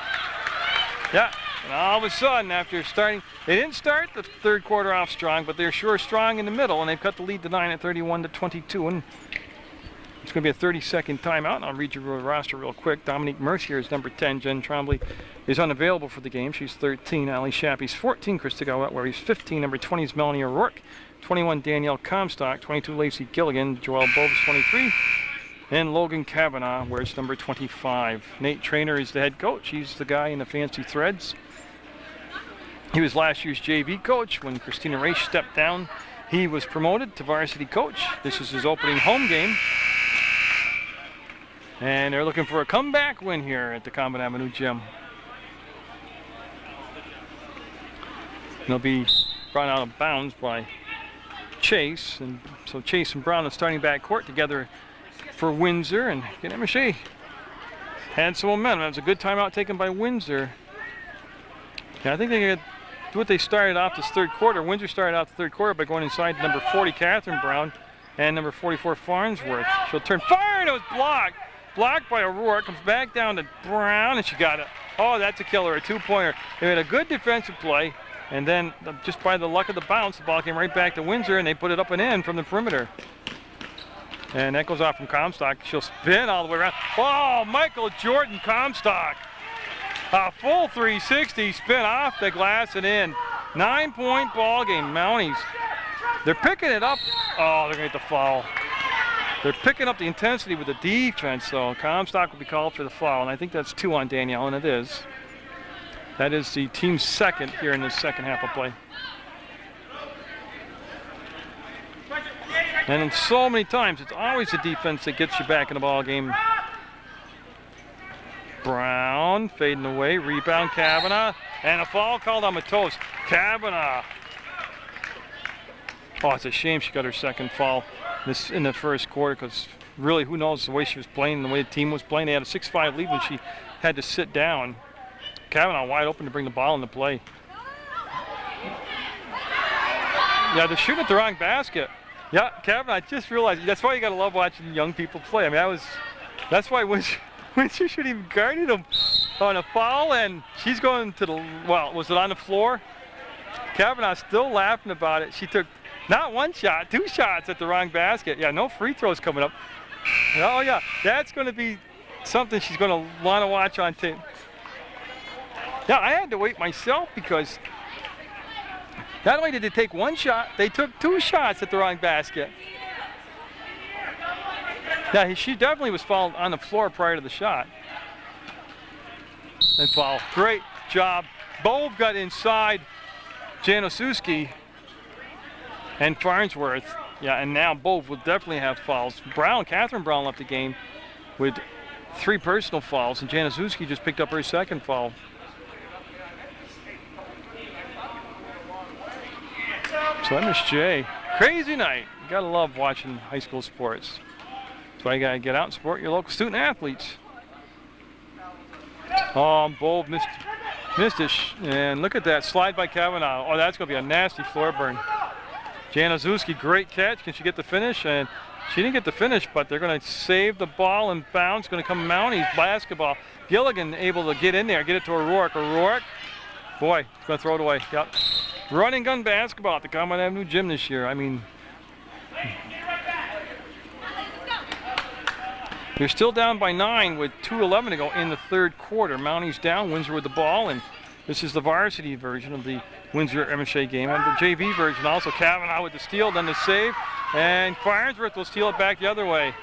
Yeah, and all of a sudden, after starting, they didn't start the third quarter off strong, but they're sure strong in the middle, and they've cut the lead to 9 at 31-22, and it's going to be a 30-second timeout, and I'll read your roster real quick. Dominique Mercier is number 10. Jen Trombley is unavailable for the game. She's 13. Ali Shappy's 14. Christika Wetwary's 15. Number 20 is Melanie O'Rourke. 21, Danielle Comstock. 22, Lacey Gilligan. Joelle Bove is 23. And Logan Kavanaugh wears number 25. Nate Trainer is the head coach. He's the guy in the fancy threads. He was last year's JV coach. When Christina Race stepped down, he was promoted to varsity coach. This is his opening home game. And they're looking for a comeback win here at the Common Avenue Gym. They'll be brought out of bounds by Chase. And so Chase and Brown, the starting backcourt, together for Windsor. And MSJ had some momentum. That was a good timeout taken by Windsor. Yeah, I think they had what they started off this third quarter. Windsor started out the third quarter by going inside number 40, Catherine Brown, and number 44, Farnsworth. She'll turn, fire, and it was blocked. Blocked by O'Rourke, comes back down to Brown, and she got it. Oh, that's a killer, a two-pointer. They made a good defensive play, and then just by the luck of the bounce, the ball came right back to Windsor, and they put it up and in from the perimeter. And that goes off from Comstock. She'll spin all the way around. Oh, Michael Jordan Comstock. A full 360 spin off the glass and in. 9-point ball game, Mounties. They're picking it up. Oh, they're going to get the foul. They're picking up the intensity with the defense, though. Comstock will be called for the foul, and I think that's 2 on Danielle, and it is. That is the team's second here in the second half of play. And in so many times, it's always the defense that gets you back in the ball game. Brown fading away, rebound Kavanaugh, and a foul called on Matos. Kavanaugh. Oh, it's a shame she got her second foul in the first quarter, because really, who knows the way she was playing and the way the team was playing. They had a 6-5 lead when she had to sit down. Kavanaugh wide open to bring the ball into play. Yeah, they're shooting at the wrong basket. Yeah, Kavanaugh, I just realized, that's why you got to love watching young people play. I mean, that's why Windsor should have guarded him on a foul, and she's going to the, well, was it on the floor? Kavanaugh still laughing about it. She took not one shot, 2 shots at the wrong basket. Yeah, no free throws coming up. Oh yeah, that's going to be something she's going to want to watch on tape. Yeah, I had to wait myself because not only did they take 1 shot, they took 2 shots at the wrong basket. Yeah, she definitely was fouled on the floor prior to the shot. And foul. Great job. Bove got inside Januszewski and Farnsworth. Yeah, and now Bove will definitely have fouls. Catherine Brown left the game with 3 personal fouls, and Januszewski just picked up her second foul. So MSJ, crazy night. You gotta love watching high school sports. That's why you gotta get out and support your local student athletes. Oh, Bove missed it, and look at that slide by Kavanaugh. Oh, that's gonna be a nasty floor burn. Januszewski, great catch. Can she get the finish? And she didn't get the finish, but they're going to save the ball and bounce. Going to come Mounties basketball. Gilligan able to get in there, get it to O'Rourke. O'Rourke, boy, he's going to throw it away. Yep. Running gun basketball at the Common Avenue Gym this year. I mean, they're still down by 9 with 2:11 to go in the third quarter. Mounties down, Windsor with the ball, and this is the varsity version of the Windsor MSJ game. And the JV version also, Kavanaugh with the steal, then the save, and Farnsworth will steal it back the other way.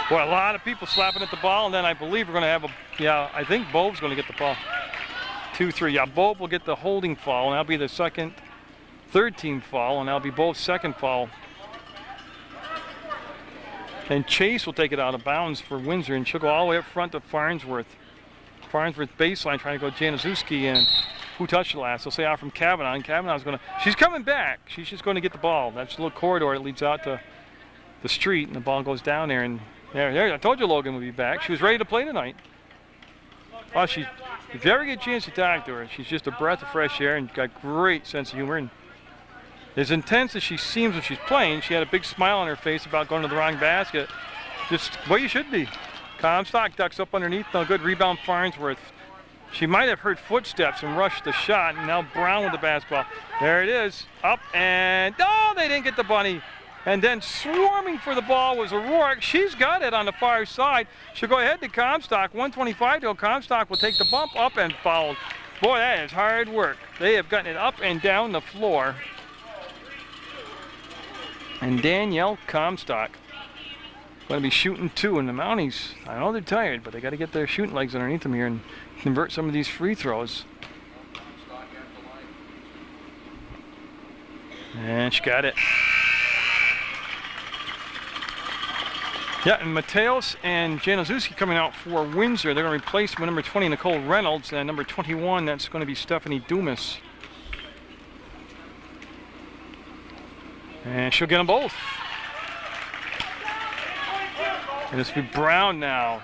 Boy, a lot of people slapping at the ball, and then I believe we're going to have I think Bove's going to get the ball. 2-3, yeah, Bove will get the holding foul, and that'll be the third team foul, and that'll be Bove's second foul. And Chase will take it out of bounds for Windsor, and she'll go all the way up front to Farnsworth. Farnsworth baseline trying to go Januszewski, and who touched the last? They'll say out from Kavanaugh, and Kavanaugh's going to, she's coming back. She's just going to get the ball. That's a little corridor that leads out to the street, and the ball goes down there. And there, I told you Logan would be back. She was ready to play tonight. Oh, if you ever get a chance to talk to her, she's just a breath of fresh air and got great sense of humor. And as intense as she seems when she's playing, she had a big smile on her face about going to the wrong basket. Just what you should be. Comstock ducks up underneath. No good. Rebound Farnsworth. She might have heard footsteps and rushed the shot. And now Brown with the basketball. There it is. Up and oh, they didn't get the bunny. And then swarming for the ball was O'Rourke. She's got it on the far side. She'll go ahead to Comstock. 1:25 to go. Comstock will take the bump up and fouled. Boy, that is hard work. They have gotten it up and down the floor. And Danielle Comstock going to be shooting 2. And the Mounties, I know they're tired, but they got to get their shooting legs underneath them here and convert some of these free throws. And she got it. Yeah, and Mateos and Januszewski coming out for Windsor. They're going to replace number 20, Nicole Reynolds, and number 21, that's going to be Stephanie Dumas. And she'll get them both. And this will be Brown now.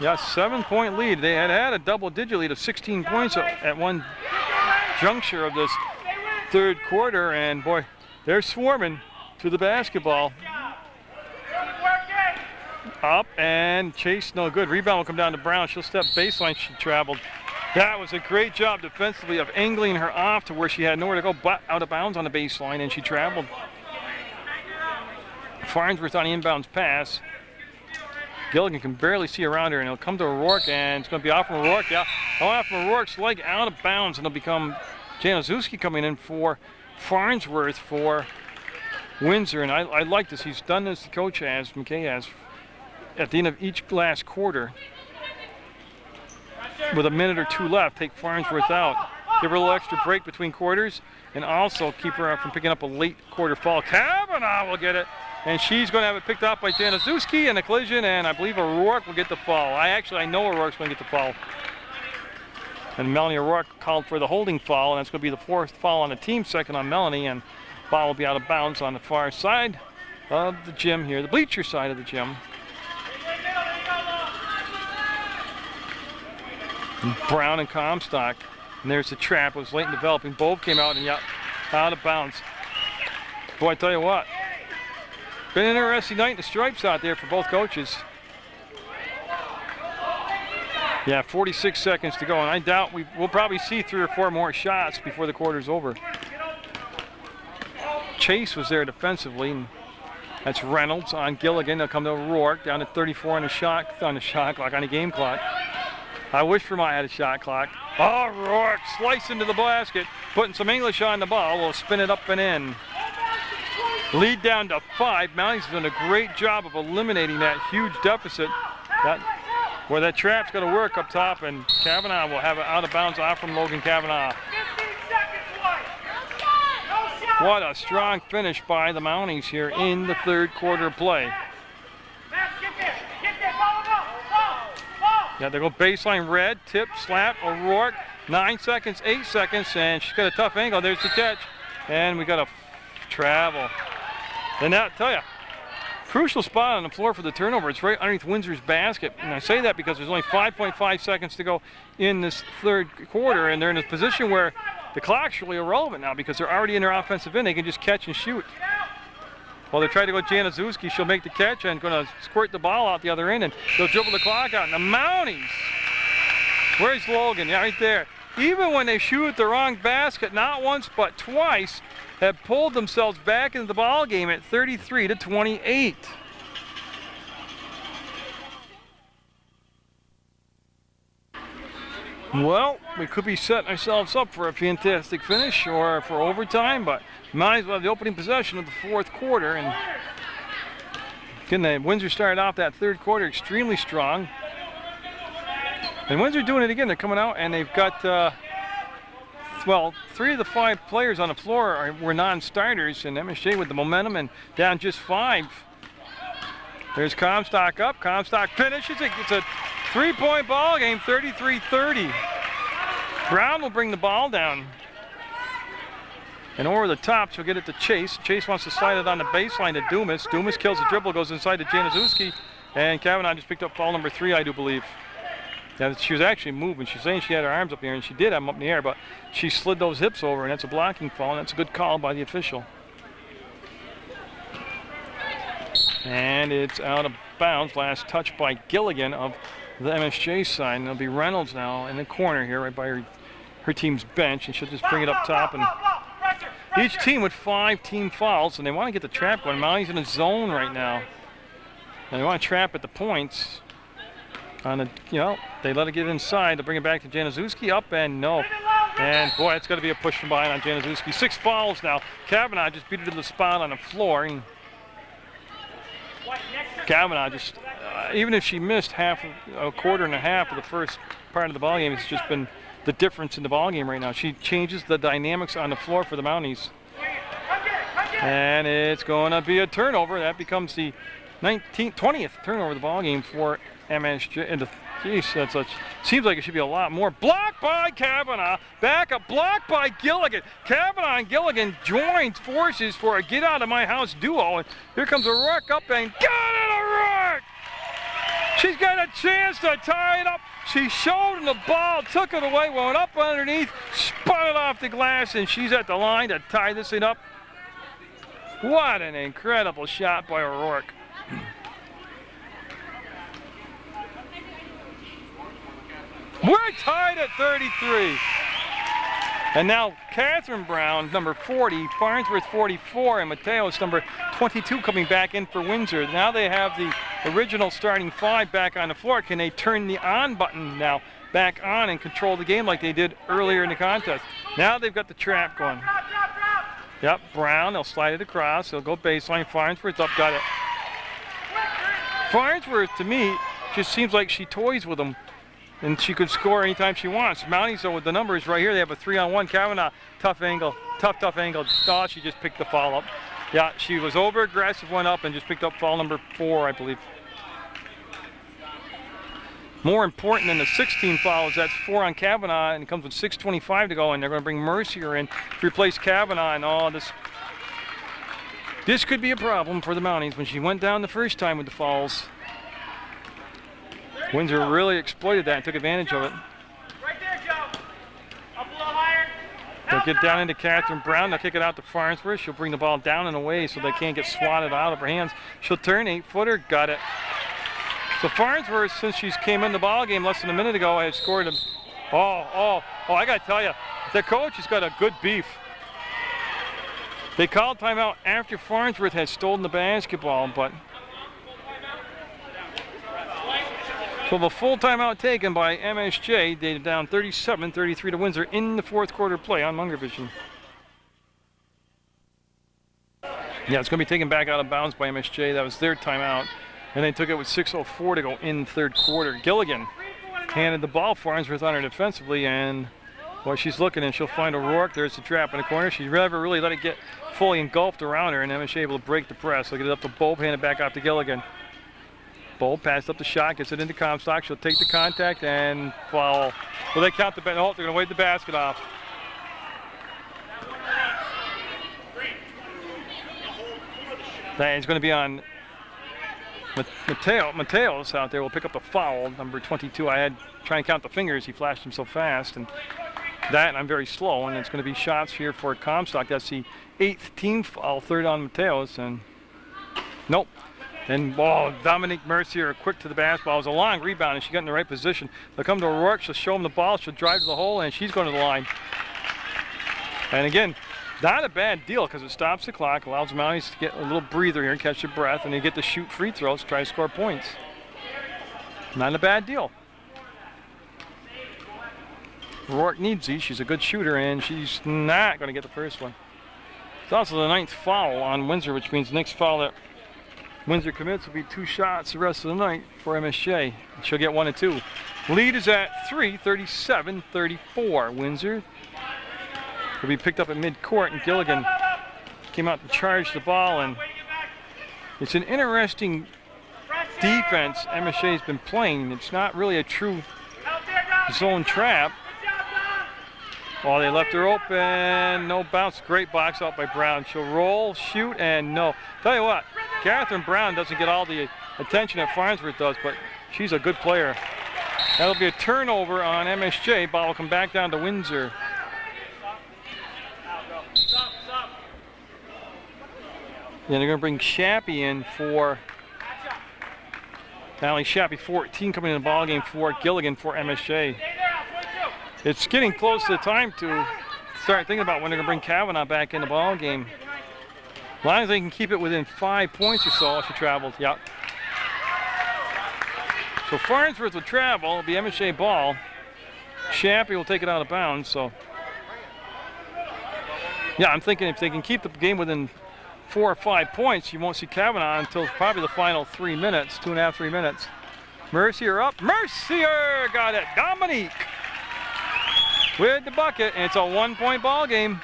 Yeah, 7-point lead. They had a double-digit lead of 16 points at one juncture of this third quarter, and boy, they're swarming to the basketball. Up and chase, no good. Rebound will come down to Brown. She'll step baseline. She traveled. That was a great job defensively of angling her off to where she had nowhere to go but out of bounds on the baseline, and she traveled. Farnsworth on the inbounds pass. Gilligan can barely see around her, and it'll come to O'Rourke, and it's going to be off from O'Rourke. Yeah, off from O'Rourke's leg out of bounds, and it'll become Januszewski coming in for Farnsworth for Windsor. And I like this. He's done this, the coach has, McKay has, at the end of each last quarter, with a minute or 2 left, take Farnsworth out. Give her a little extra break between quarters, and also keep her from picking up a late quarter foul. Kavanaugh will get it, and she's going to have it picked up by Januszewski in a collision, and I believe O'Rourke will get the foul. I know O'Rourke's going to get the foul. And Melanie O'Rourke called for the holding foul, and that's going to be the 4th foul on the team, 2nd on Melanie, and ball will be out of bounds on the far side of the gym here, the bleacher side of the gym. And Brown and Comstock, and there's the trap. It was late in developing. Both came out and out of bounds. Boy, I tell you what, been an interesting night in the stripes out there for both coaches. Yeah, 46 seconds to go, and I doubt we'll probably see 3 or 4 more shots before the quarter's over. Chase was there defensively, and that's Reynolds on Gilligan. They'll come to O'Rourke, down to 34 on the shot clock, on the game clock. I wish Vermont had a shot clock. Oh, O'Rourke sliced into the basket, putting some English on the ball. We'll spin it up and in. Lead down to 5. Mounties done a great job of eliminating that huge deficit. Where that trap's going to work up top, and Kavanaugh will have it out of bounds off from Logan Kavanaugh. What a strong finish by the Mounties here in the third quarter play. Yeah, they go baseline red, tip, slap, O'Rourke, 9 seconds, 8 seconds, and she's got a tough angle. There's the catch, and we got a travel. And I'll tell you, crucial spot on the floor for the turnover. It's right underneath Windsor's basket. And I say that because there's only 5.5 seconds to go in this third quarter, and they're in a position where the clock's really irrelevant now because they're already in their offensive end. They can just catch and shoot. Well, they try to go Januszewski. She'll make the catch and going to squirt the ball out the other end, and they'll dribble the clock out. And the Mounties, where's Logan? Yeah, right there. Even when they shoot the wrong basket, not once but twice, have pulled themselves back into the ball game at 33-28. Well, we could be setting ourselves up for a fantastic finish or for overtime, but might as well have the opening possession of the fourth quarter. And again, the Windsor started off that third quarter extremely strong. And Windsor doing it again. They're coming out and they've got, well, 3 of the 5 players on the floor were non-starters, and MSJ with the momentum and down just 5. There's Comstock up. Comstock finishes it. It's a 3-point ball game, 33-30. Brown will bring the ball down. And over the top, she'll get it to Chase. Chase wants to slide it on the baseline to Dumas. Dumas kills the dribble, goes inside to Januszewski. And Kavanaugh just picked up foul number 3, I do believe. Yeah, she was actually moving. She's saying she had her arms up in the air, and she did have them up in the air, but she slid those hips over, and that's a blocking foul, and that's a good call by the official. And it's out of bounds. Last touch by Gilligan of the MSJ side. And it'll be Reynolds now in the corner here, right by her team's bench, and she'll just bring it up top. And each team with 5 team fouls, and they want to get the trap going. Maui's in a zone right now, and they want to trap at the points. On the, they let it get inside to bring it back to Januszewski. Up and no. And boy, it's got to be a push from behind on Januszewski. 6 fouls now. Kavanaugh just beat it to the spot on the floor. And Kavanaugh just, even if she missed a quarter and a half of the first part of the ballgame, it's just been the difference in the ballgame right now. She changes the dynamics on the floor for the Mounties. And it's going to be a turnover. That becomes the 20th turnover of the ballgame for MSJ. And seems like it should be a lot more. Blocked by Kavanaugh. Back up, blocked by Gilligan. Kavanaugh and Gilligan joined forces for a get-out-of-my-house duo. And here comes O'Rourke up and got it, O'Rourke! She's got a chance to tie it up. She showed him the ball, took it away, went up underneath, spun it off the glass, and she's at the line to tie this thing up. What an incredible shot by O'Rourke. We're tied at 33. And now Catherine Brown, number 40, Farnsworth 44, and Mateos, number 22, coming back in for Windsor. Now they have the original starting 5 back on the floor. Can they turn the on button now back on and control the game like they did earlier in the contest? Now they've got the trap going. Yep, Brown, they'll slide it across. They'll go baseline. Farnsworth up, got it. Farnsworth, to me, just seems like she toys with them. And she could score anytime she wants. Mounties, though, with the numbers right here, they have a 3-on-1. Kavanaugh, tough angle. Tough angle. Oh, she just picked the foul up. Yeah, she was over-aggressive, went up, and just picked up foul number 4, I believe. More important than the 16 fouls, that's 4 on Kavanaugh, and it comes with 6:25 to go, and they're going to bring Mercier in to replace Kavanaugh. And this could be a problem for the Mounties when she went down the first time with the fouls. Windsor really exploited that and took advantage of it. Right there, Joe. Up a little higher. They'll get down into Catherine Brown. They'll kick it out to Farnsworth. She'll bring the ball down and away so they can't get swatted out of her hands. She'll turn 8-footer. Got it. So Farnsworth, since she's came in the ball game less than a minute ago, has scored a. Oh, I got to tell you, the coach has got a good beef. They called timeout after Farnsworth had stolen the basketball, but. So the full timeout taken by MSJ. They're down 37-33 to Windsor in the fourth quarter play on Munger Vision. Yeah, it's going to be taken back out of bounds by MSJ. That was their timeout. And they took it with 6:04 to go in the third quarter. Gilligan handed the ball. Farnsworth on her defensively, and while she's looking, and she'll find O'Rourke. There's the trap in the corner. She never really let it get fully engulfed around her, and MSJ able to break the press. They'll get it up to Bob, hand it back out to Gilligan. Bowl, passed up the shot, gets it into Comstock. She'll take the contact and foul. Will they count the bet? Oh, they're going to wave the basket off. That is going to be on Mateos out there. Will pick up the foul, number 22. I had trying to count the fingers. He flashed him so fast, and I'm very slow. And it's going to be shots here for Comstock. That's the 8th team foul, 3rd on Mateos, and nope. And Dominique Mercier quick to the basketball. It was a long rebound, and she got in the right position. They'll come to O'Rourke. She'll show him the ball. She'll drive to the hole, and she's going to the line. And again, not a bad deal because it stops the clock, allows the Mounties to get a little breather here and catch their breath, and they get to shoot free throws, try to score points. Not a bad deal. O'Rourke needs these. She's a good shooter, and she's not going to get the first one. It's also the 9th foul on Windsor, which means the next foul that Windsor commits will be 2 shots the rest of the night for MSJ. She'll get 1 and 2. Lead is at 3, 37-34. Windsor will be picked up at midcourt, and Gilligan came out to charge the ball. And it's an interesting defense MSJ's been playing. It's not really a true zone trap. Oh, they left her open. No bounce. Great box out by Brown. She'll roll, shoot, and no. Tell you what, Catherine Brown doesn't get all the attention that Farnsworth does, but she's a good player. That'll be a turnover on MSJ. Ball will come back down to Windsor. Then they're going to bring Shappy in for Natalie Shappy, 14, coming in the ball game for Gilligan for MSJ. It's getting close to the time to start thinking about when they're going to bring Kavanaugh back in the ball game. As long as they can keep it within 5 points or so if she travels. Yep. So Farnsworth will travel. It'll be MSJ ball. Shappy will take it out of bounds. So, yeah, I'm thinking if they can keep the game within 4 or 5 points, you won't see Kavanaugh until probably the final 3 minutes, 2.5, 3 minutes. Mercier up. Mercier got it. Dominique with the bucket, and it's a 1-point ball game.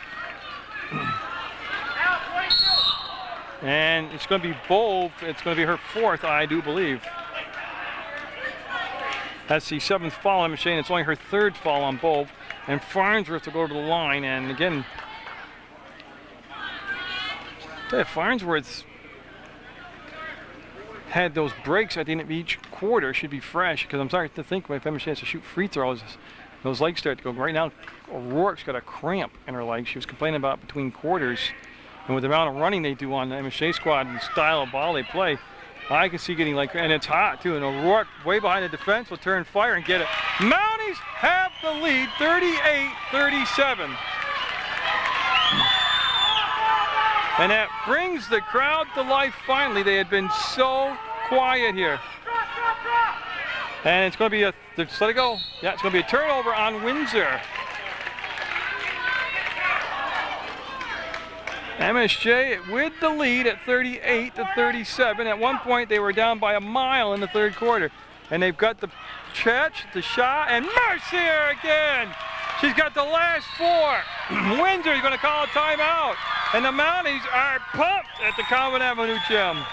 And it's going to be Bove. It's going to be her 4th, I do believe. That's the 7th foul on MSJ, and it's only her 3rd foul on Bove. And Farnsworth will go to the line, and again, Farnsworth's had those breaks at the end of each quarter. Should be fresh, because I'm starting to think if MSJ has to shoot free throws, those legs start to go. Right now, O'Rourke's got a cramp in her leg. She was complaining about between quarters. And with the amount of running they do on the MSJ squad and the style of ball they play, I can see getting like, and it's hot too. And O'Rourke way behind the defense will turn fire and get it. Mounties have the lead, 38-37. And that brings the crowd to life finally. They had been so quiet here. And it's going to be just let it go. Yeah, it's going to be a turnover on Windsor. MSJ with the lead at 38-37. At one point, they were down by a mile in the 3rd quarter. And they've got the catch, the shot, and Mercier again. She's got the last 4. Windsor is going to call a timeout. And the Mounties are pumped at the Common Avenue Gym.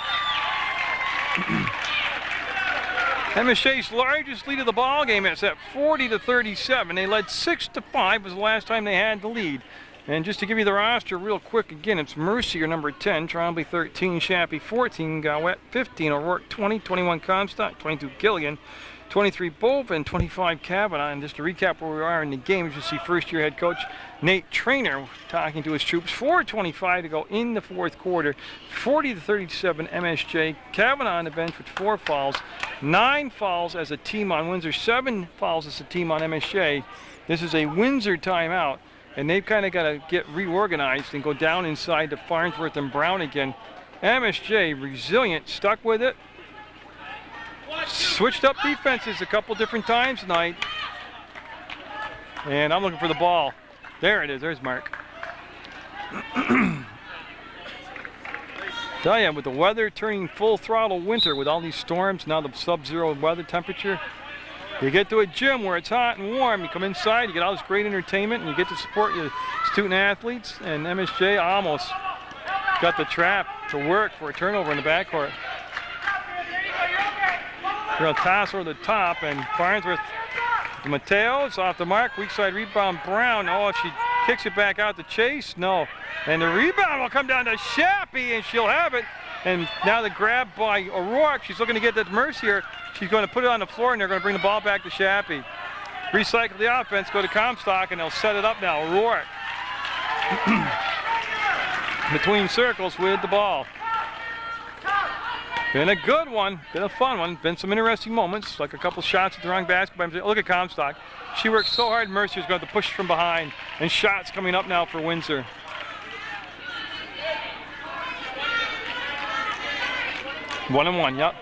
MSJ's largest lead of the ball game is at 40-37. They led 6-5 was the last time they had the lead. And just to give you the roster real quick, again, it's Mercier, number 10, Trombley 13, Shappy 14, Gowett 15, O'Rourke 20, 21 Comstock, 22 Gilligan, 23 Bove, and 25 Kavanaugh. And just to recap where we are in the game, as you see first-year head coach Nate Trainer talking to his troops. 4:25 to go in the 4th quarter. 40-37 MSJ. Kavanaugh on the bench with 4 fouls. 9 fouls as a team on Windsor. 7 fouls as a team on MSJ. This is a Windsor timeout. And they've kind of got to get reorganized and go down inside to Farnsworth and Brown again. MSJ, resilient, stuck with it. Switched up defenses a couple different times tonight. And I'm looking for the ball. There it is. There's Mark. Tell you, with the weather turning full throttle winter with all these storms, now the sub-zero weather temperature, you get to a gym where it's hot and warm, you come inside, you get all this great entertainment, and you get to support your student athletes, and MSJ almost got the trap to work for a turnover in the backcourt. They're going to toss over the top, and Farnsworth to Mateo. It's off the mark. Weak side rebound, Brown. Oh, if she kicks it back out to Chase, no. And the rebound will come down to Shappy, and she'll have it. And now the grab by O'Rourke. She's looking to get that Mercier. She's going to put it on the floor, and they're going to bring the ball back to Shappy. Recycle the offense, go to Comstock, and they'll set it up now. O'Rourke between circles with the ball. Been a good one, been a fun one, been some interesting moments, like a couple shots at the wrong basket. Look at Comstock. She worked so hard, Mercier's going to push from behind, and shots coming up now for Windsor. One and one, yep.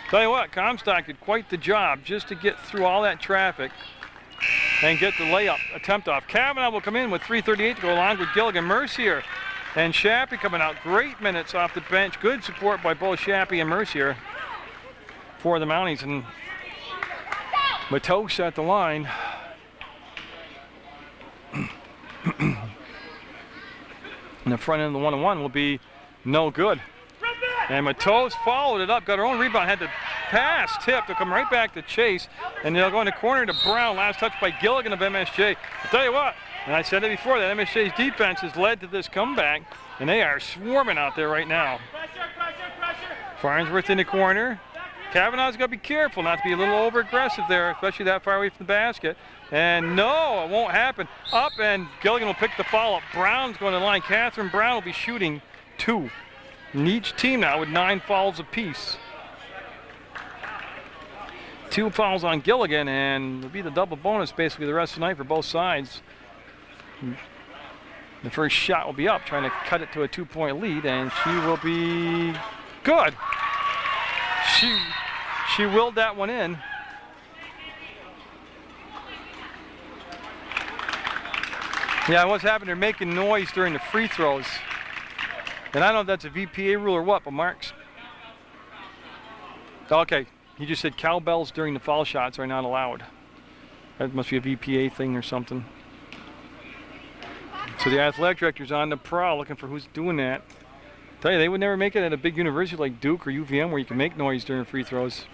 Tell you what, Comstock did quite the job just to get through all that traffic and get the layup attempt off. Kavanaugh will come in with 3:38 to go along with Gilligan. Mercier and Shappy coming out. Great minutes off the bench. Good support by both Shappy and Mercier for the Mounties. And Matos at the line. And the front end of the 1-on-1 will be no good. And Matos followed it up, got her own rebound, had the pass tip to come right back to Chase. And they'll go in the corner to Brown. Last touch by Gilligan of MSJ. I'll tell you what, And I said it before, that MSJ's defense has led to this comeback, and they are swarming out there right now. Pressure, pressure, pressure. Farnsworth in the corner. Kavanaugh's got to be careful not to be a little over-aggressive there, especially that far away from the basket. And no, it won't happen. Up, and Gilligan will pick the foul up. Brown's going to the line. Catherine Brown will be shooting 2. And each team now with 9 fouls apiece. 2 fouls on Gilligan, and it'll be the double bonus basically the rest of the night for both sides. The first shot will be up, trying to cut it to a 2-point lead, and she will be good. She willed that one in. Yeah, what's happened, they're making noise during the free throws. And I don't know if that's a VPA rule or what, but Mark's. Okay, he just said cowbells during the foul shots are not allowed. That must be a VPA thing or something. So the athletic director's on the prowl looking for who's doing that. Tell you, they would never make it at a big university like Duke or UVM where you can make noise during free throws.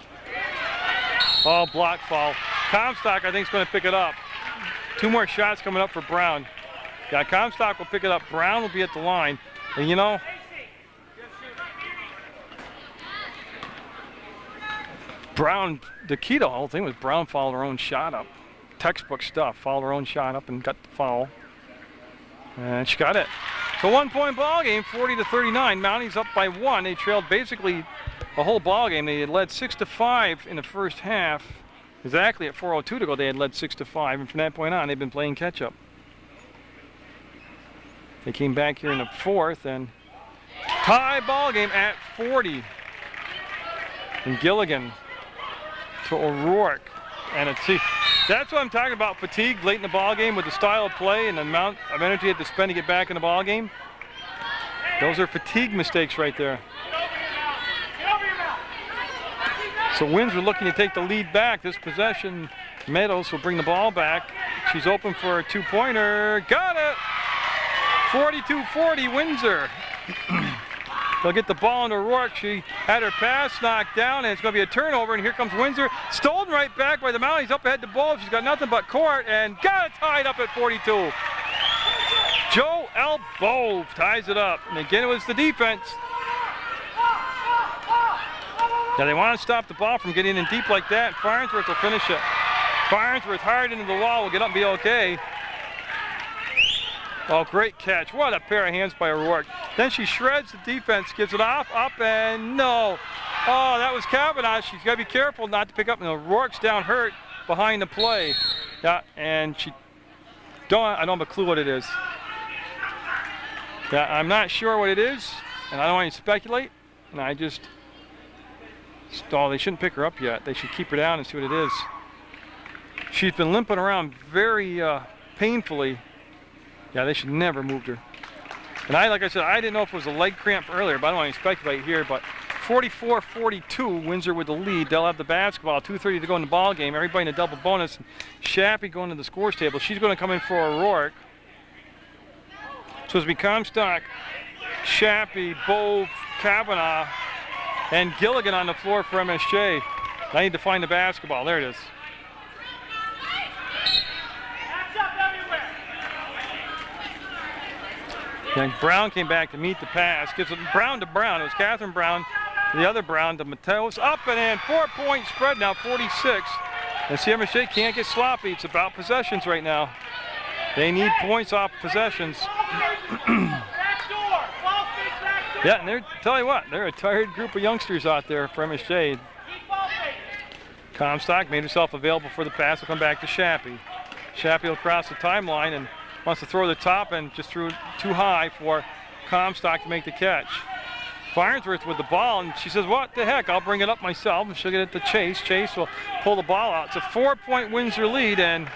Oh, block foul. Comstock, I think, is going to pick it up. 2 more shots coming up for Brown. Yeah, Comstock will pick it up. Brown will be at the line. And you know, Brown, the key to the whole thing was Brown fouled her own shot up. Textbook stuff. Fouled her own shot up and got the foul. And she got it. So 1-point ball game, 40-39. Mounties up by 1. They trailed basically the whole ball game. They had led 6-5 in the first half. Exactly at 4:02 to go, they had led 6-5, and from that point on, they've been playing catch-up. They came back here in the 4th and tie ball game at 40. And Gilligan to O'Rourke, and that's what I'm talking about. Fatigue late in the ball game with the style of play and the amount of energy you have to spend to get back in the ball game. Those are fatigue mistakes right there. So Windsor looking to take the lead back. This possession, Meadows will bring the ball back. She's open for a 2-pointer. Got it! 42-40 Windsor. They'll get the ball into O'Rourke. She had her pass knocked down, and it's going to be a turnover, and here comes Windsor. Stolen right back by the Mounties. Up ahead to Bove. She's got nothing but court, and got it tied up at 42. Joe L. Bove ties it up. And again, it was the defense. Now they want to stop the ball from getting in deep like that. Farnsworth will finish it. Farnsworth hard into the wall, will get up and be okay. Oh, great catch. What a pair of hands by O'Rourke. Then she shreds the defense, gives it off, up, and no. Oh, that was Kavanaugh. She's got to be careful not to pick up. And O'Rourke's down hurt behind the play. Yeah, and I don't have a clue what it is. Yeah, I'm not sure what it is, and I don't want to speculate. And I just... Oh, they shouldn't pick her up yet. They should keep her down and see what it is. She's been limping around very painfully. Yeah, they should never move her. And like I said, I didn't know if it was a leg cramp earlier, but I don't want to speculate here. But 44-42, Windsor with the lead. They'll have the basketball. 2:30 to go in the ball game. Everybody in a double bonus. Shappy going to the scores table. She's going to come in for O'Rourke. So it's Comstock, Shappy, Bove, Kavanaugh, and Gilligan on the floor for MSJ. I need to find the basketball. There it is. And Brown came back to meet the pass. Gives it Brown to Brown. It was Catherine Brown, the other Brown to Mateos. Up and in. 4-point spread now, 46. And MSJ can't get sloppy. It's about possessions right now. They need points off possessions. Yeah, and tell you what, they're a tired group of youngsters out there for MSJ. Comstock made herself available for the pass. Will come back to Shappy. Shappy will cross the timeline and wants to throw the top and just threw it too high for Comstock to make the catch. Farnsworth with the ball, and she says, what the heck, I'll bring it up myself, and she'll get it to Chase. Chase will pull the ball out. It's a 4-point Windsor lead, and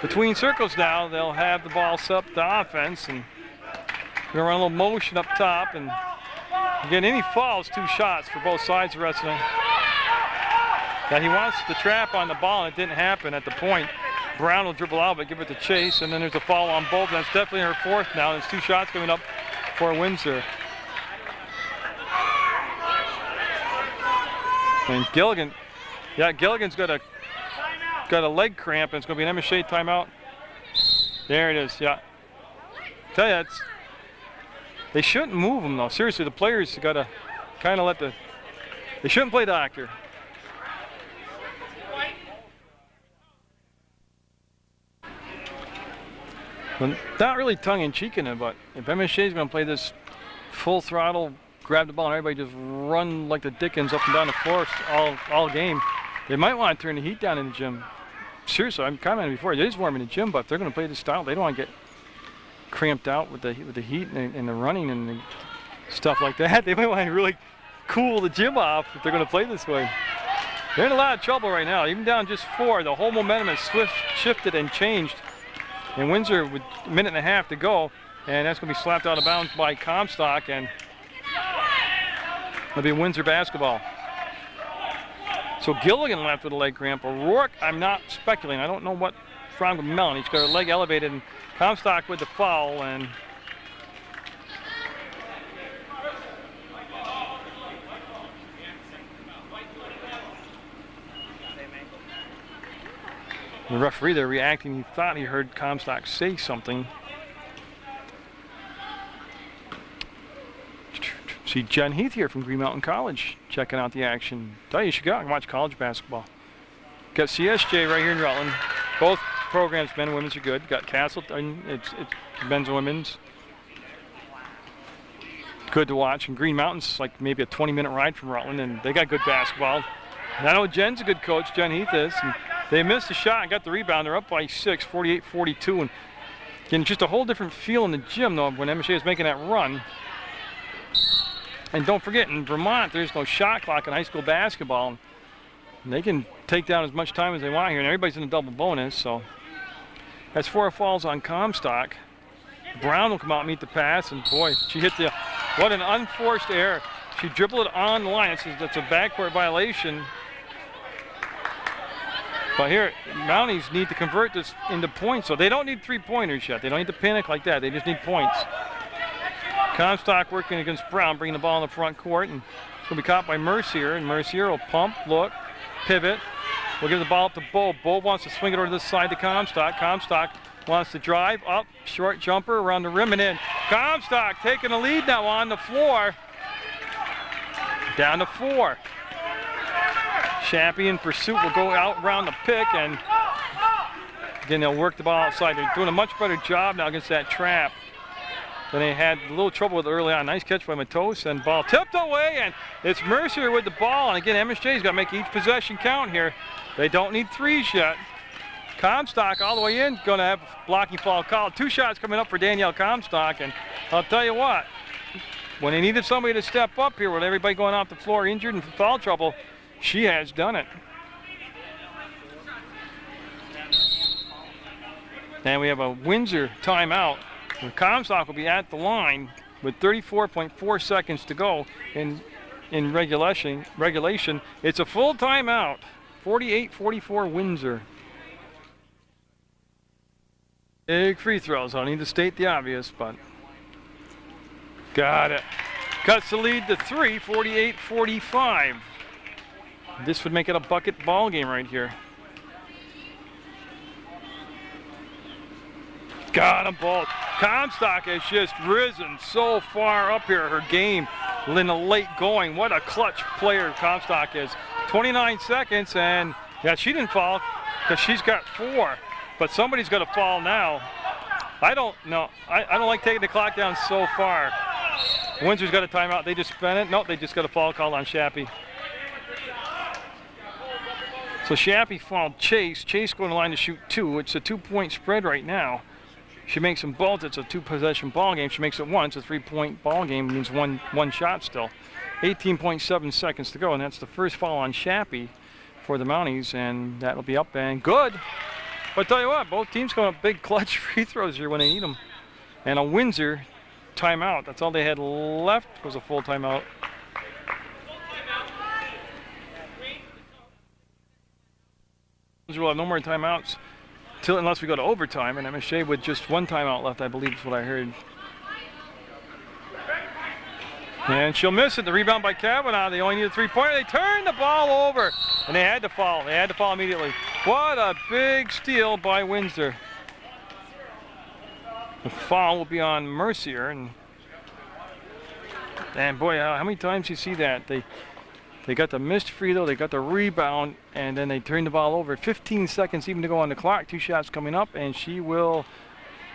between circles now, they'll have the ball set up to offense, and we're going to run a little motion up top, and again, any fouls, 2 shots for both sides of wrestling. Now he wants the trap on the ball, and it didn't happen at the point. Brown will dribble out, but give it to Chase, and then there's a foul on both. That's definitely her 4th now. There's 2 shots coming up for Windsor. And Gilligan, yeah, Gilligan's got a leg cramp, and it's going to be an MSJ timeout. There it is, yeah. Tell you, they shouldn't move them though. Seriously, the players got to kind of they shouldn't play doctor. Well, not really tongue-in-cheek in it, but if MSJ is going to play this full throttle, grab the ball, and everybody just run like the Dickens up and down the floor all game, they might want to turn the heat down in the gym. Seriously, I'm commenting before, it is warm in the gym, but if they're going to play this style, they don't want to get cramped out with the heat and the running and the stuff like that. They might want to really cool the gym off if they're going to play this way. They're in a lot of trouble right now, even down just 4. The whole momentum has shifted and changed. And Windsor with a minute and a half to go, and that's going to be slapped out of bounds by Comstock, and it'll be Windsor basketball. So Gilligan left with a leg cramp. O'Rourke, I'm not speculating. I don't know what wrong with Mellon. He's got her leg elevated, and Comstock with the foul, and the referee there reacting, he thought he heard Comstock say something. See Jen Heath here from Green Mountain College checking out the action. Tell you should go out and watch college basketball. Got CSJ right here in Rutland. Both programs, men and women's, are good. Got Castleton, it's men's and women's. Good to watch. And Green Mountain's like maybe a 20-minute ride from Rutland, and they got good basketball. And I know Jen's a good coach, Jen Heath is. And they missed a shot and got the rebound. They're up by 6, 48-42. And again, just a whole different feel in the gym, though, when MSJ is making that run. And don't forget, in Vermont, there's no shot clock in high school basketball. And they can take down as much time as they want here, and everybody's in a double bonus. So that's 4 fouls on Comstock. Brown will come out and meet the pass, and boy, she hit what an unforced error. She dribbled it on the line. That's a backcourt violation. But here, Mounties need to convert this into points, so they don't need 3-pointers yet. They don't need to panic like that. They just need points. Comstock working against Brown, bringing the ball in the front court, and it's going to be caught by Mercier, and Mercier will pump, look, pivot. We'll give the ball up to Bo. Bo wants to swing it over to this side to Comstock. Comstock wants to drive up, short jumper around the rim and in. Comstock taking the lead now on the floor. Down to 4. Chappie in pursuit will go out around the pick, and again they'll work the ball outside. They're doing a much better job now against that trap than they had a little trouble with early on. Nice catch by Matos, and ball tipped away, and it's Mercier with the ball. And again, MSJ's got to make each possession count here. They don't need 3s yet. Comstock all the way in, going to have blocking foul call. 2 shots coming up for Danielle Comstock, and I'll tell you what, when they needed somebody to step up here with everybody going off the floor injured and foul trouble, she has done it. And we have a Windsor timeout. And Comstock will be at the line with 34.4 seconds to go in regulation. It's a full timeout. 48-44 Windsor. Big free throws. I don't need to state the obvious, but got it. Cuts the lead to 3, 48-45. This would make it a bucket ball game right here. Got them both. Comstock has just risen so far up here, her game in the late going. What a clutch player Comstock is. 29 seconds, and yeah, she didn't fall because she's got 4. But somebody's got to fall now. I don't know. I don't like taking the clock down so far. Windsor's got a timeout. They just spent it. Nope, they just got a foul called on Chappie. So Chappie fouled Chase. Chase going to the line to shoot 2. It's a 2-point spread right now. She makes them both. It's a 2-possession ball game. She makes it 1. It's a 3-point ball game. It means one shot still. 18.7 seconds to go, and that's the first foul on Chappie for the Mounties, and that'll be up and good. But I tell you what, both teams going up big clutch free throws here when they need them. And a Windsor timeout. That's all they had left was a full timeout. We'll have no more timeouts unless we go to overtime, and MSJ with just 1 timeout left, I believe is what I heard. And she'll miss it. The rebound by Kavanaugh. They only need a 3-pointer. They turn the ball over, and they had to foul. They had to foul immediately. What a big steal by Windsor. The foul will be on Mercier, and boy, how many times you see that? They got the missed free throw, they got the rebound, and then they turn the ball over. 15 seconds even to go on the clock. 2 shots coming up, and she will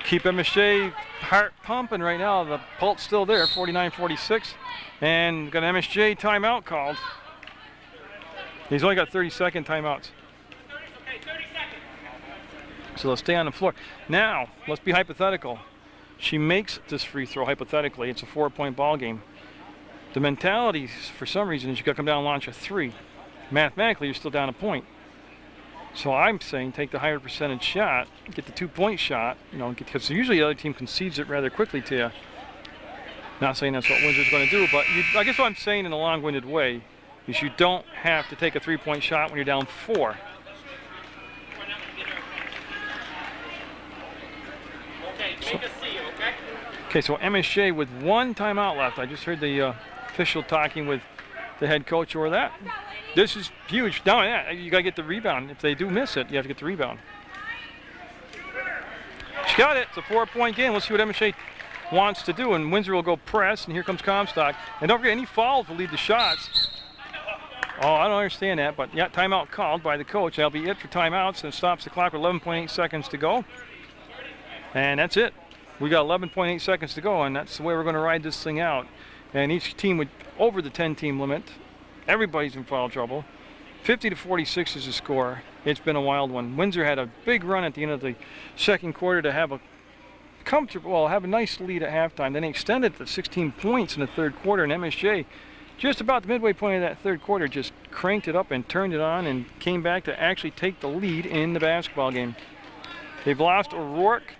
keep MSJ heart pumping right now. The pulse still there, 49-46, and got an MSJ timeout called. He's only got 30-second timeouts. So they'll stay on the floor. Now, let's be hypothetical. She makes this free throw, hypothetically. It's a 4-point ball game. The mentality, for some reason, is you got to come down and launch a 3. Mathematically, you're still down a point. So I'm saying take the higher percentage shot, get the 2-point shot, because usually the other team concedes it rather quickly to you. Not saying that's what Windsor's going to do, but I guess what I'm saying in a long-winded way is you don't have to take a 3-point shot when you're down 4. Okay, so MSJ with 1 timeout left. I just heard the official talking with the head coach over that. This is huge. Now, yeah, you got to get the rebound. If they do miss it, you have to get the rebound. She got it. It's a 4-point game. Let's see what MSJ wants to do. And Windsor will go press, and here comes Comstock. And don't forget, any fouls will lead to shots. Oh, I don't understand that, but yeah, timeout called by the coach. That'll be it for timeouts, and it stops the clock with 11.8 seconds to go. And that's it. We got 11.8 seconds to go, and that's the way we're going to ride this thing out. And each team would over the 10-team limit. Everybody's in foul trouble. 50-46 is the score. It's been a wild one. Windsor had a big run at the end of the second quarter to have a nice lead at halftime. Then they extended to 16 points in the third quarter, and MSJ, just about the midway point of that third quarter, just cranked it up and turned it on and came back to actually take the lead in the basketball game. They've lost O'Rourke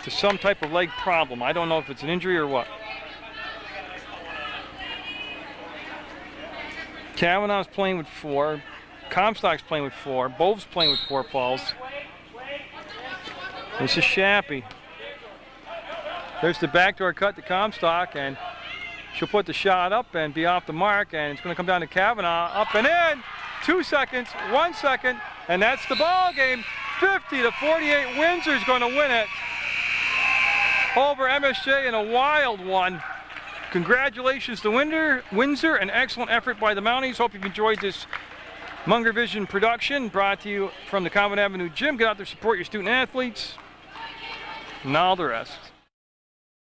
to some type of leg problem. I don't know if it's an injury or what. Kavanaugh's playing with 4. Comstock's playing with 4. Bove's playing with 4 fouls. This is Shappy. There's the backdoor cut to Comstock, and she'll put the shot up and be off the mark, and it's going to come down to Kavanaugh. Up and in. 2 seconds, 1 second, and that's the ball game. 50-48. Windsor's going to win it over MSJ in a wild one. Congratulations to Windsor, an excellent effort by the Mounties. Hope you've enjoyed this Munger Vision production brought to you from the Common Avenue Gym. Get out there, support your student athletes, and all the rest.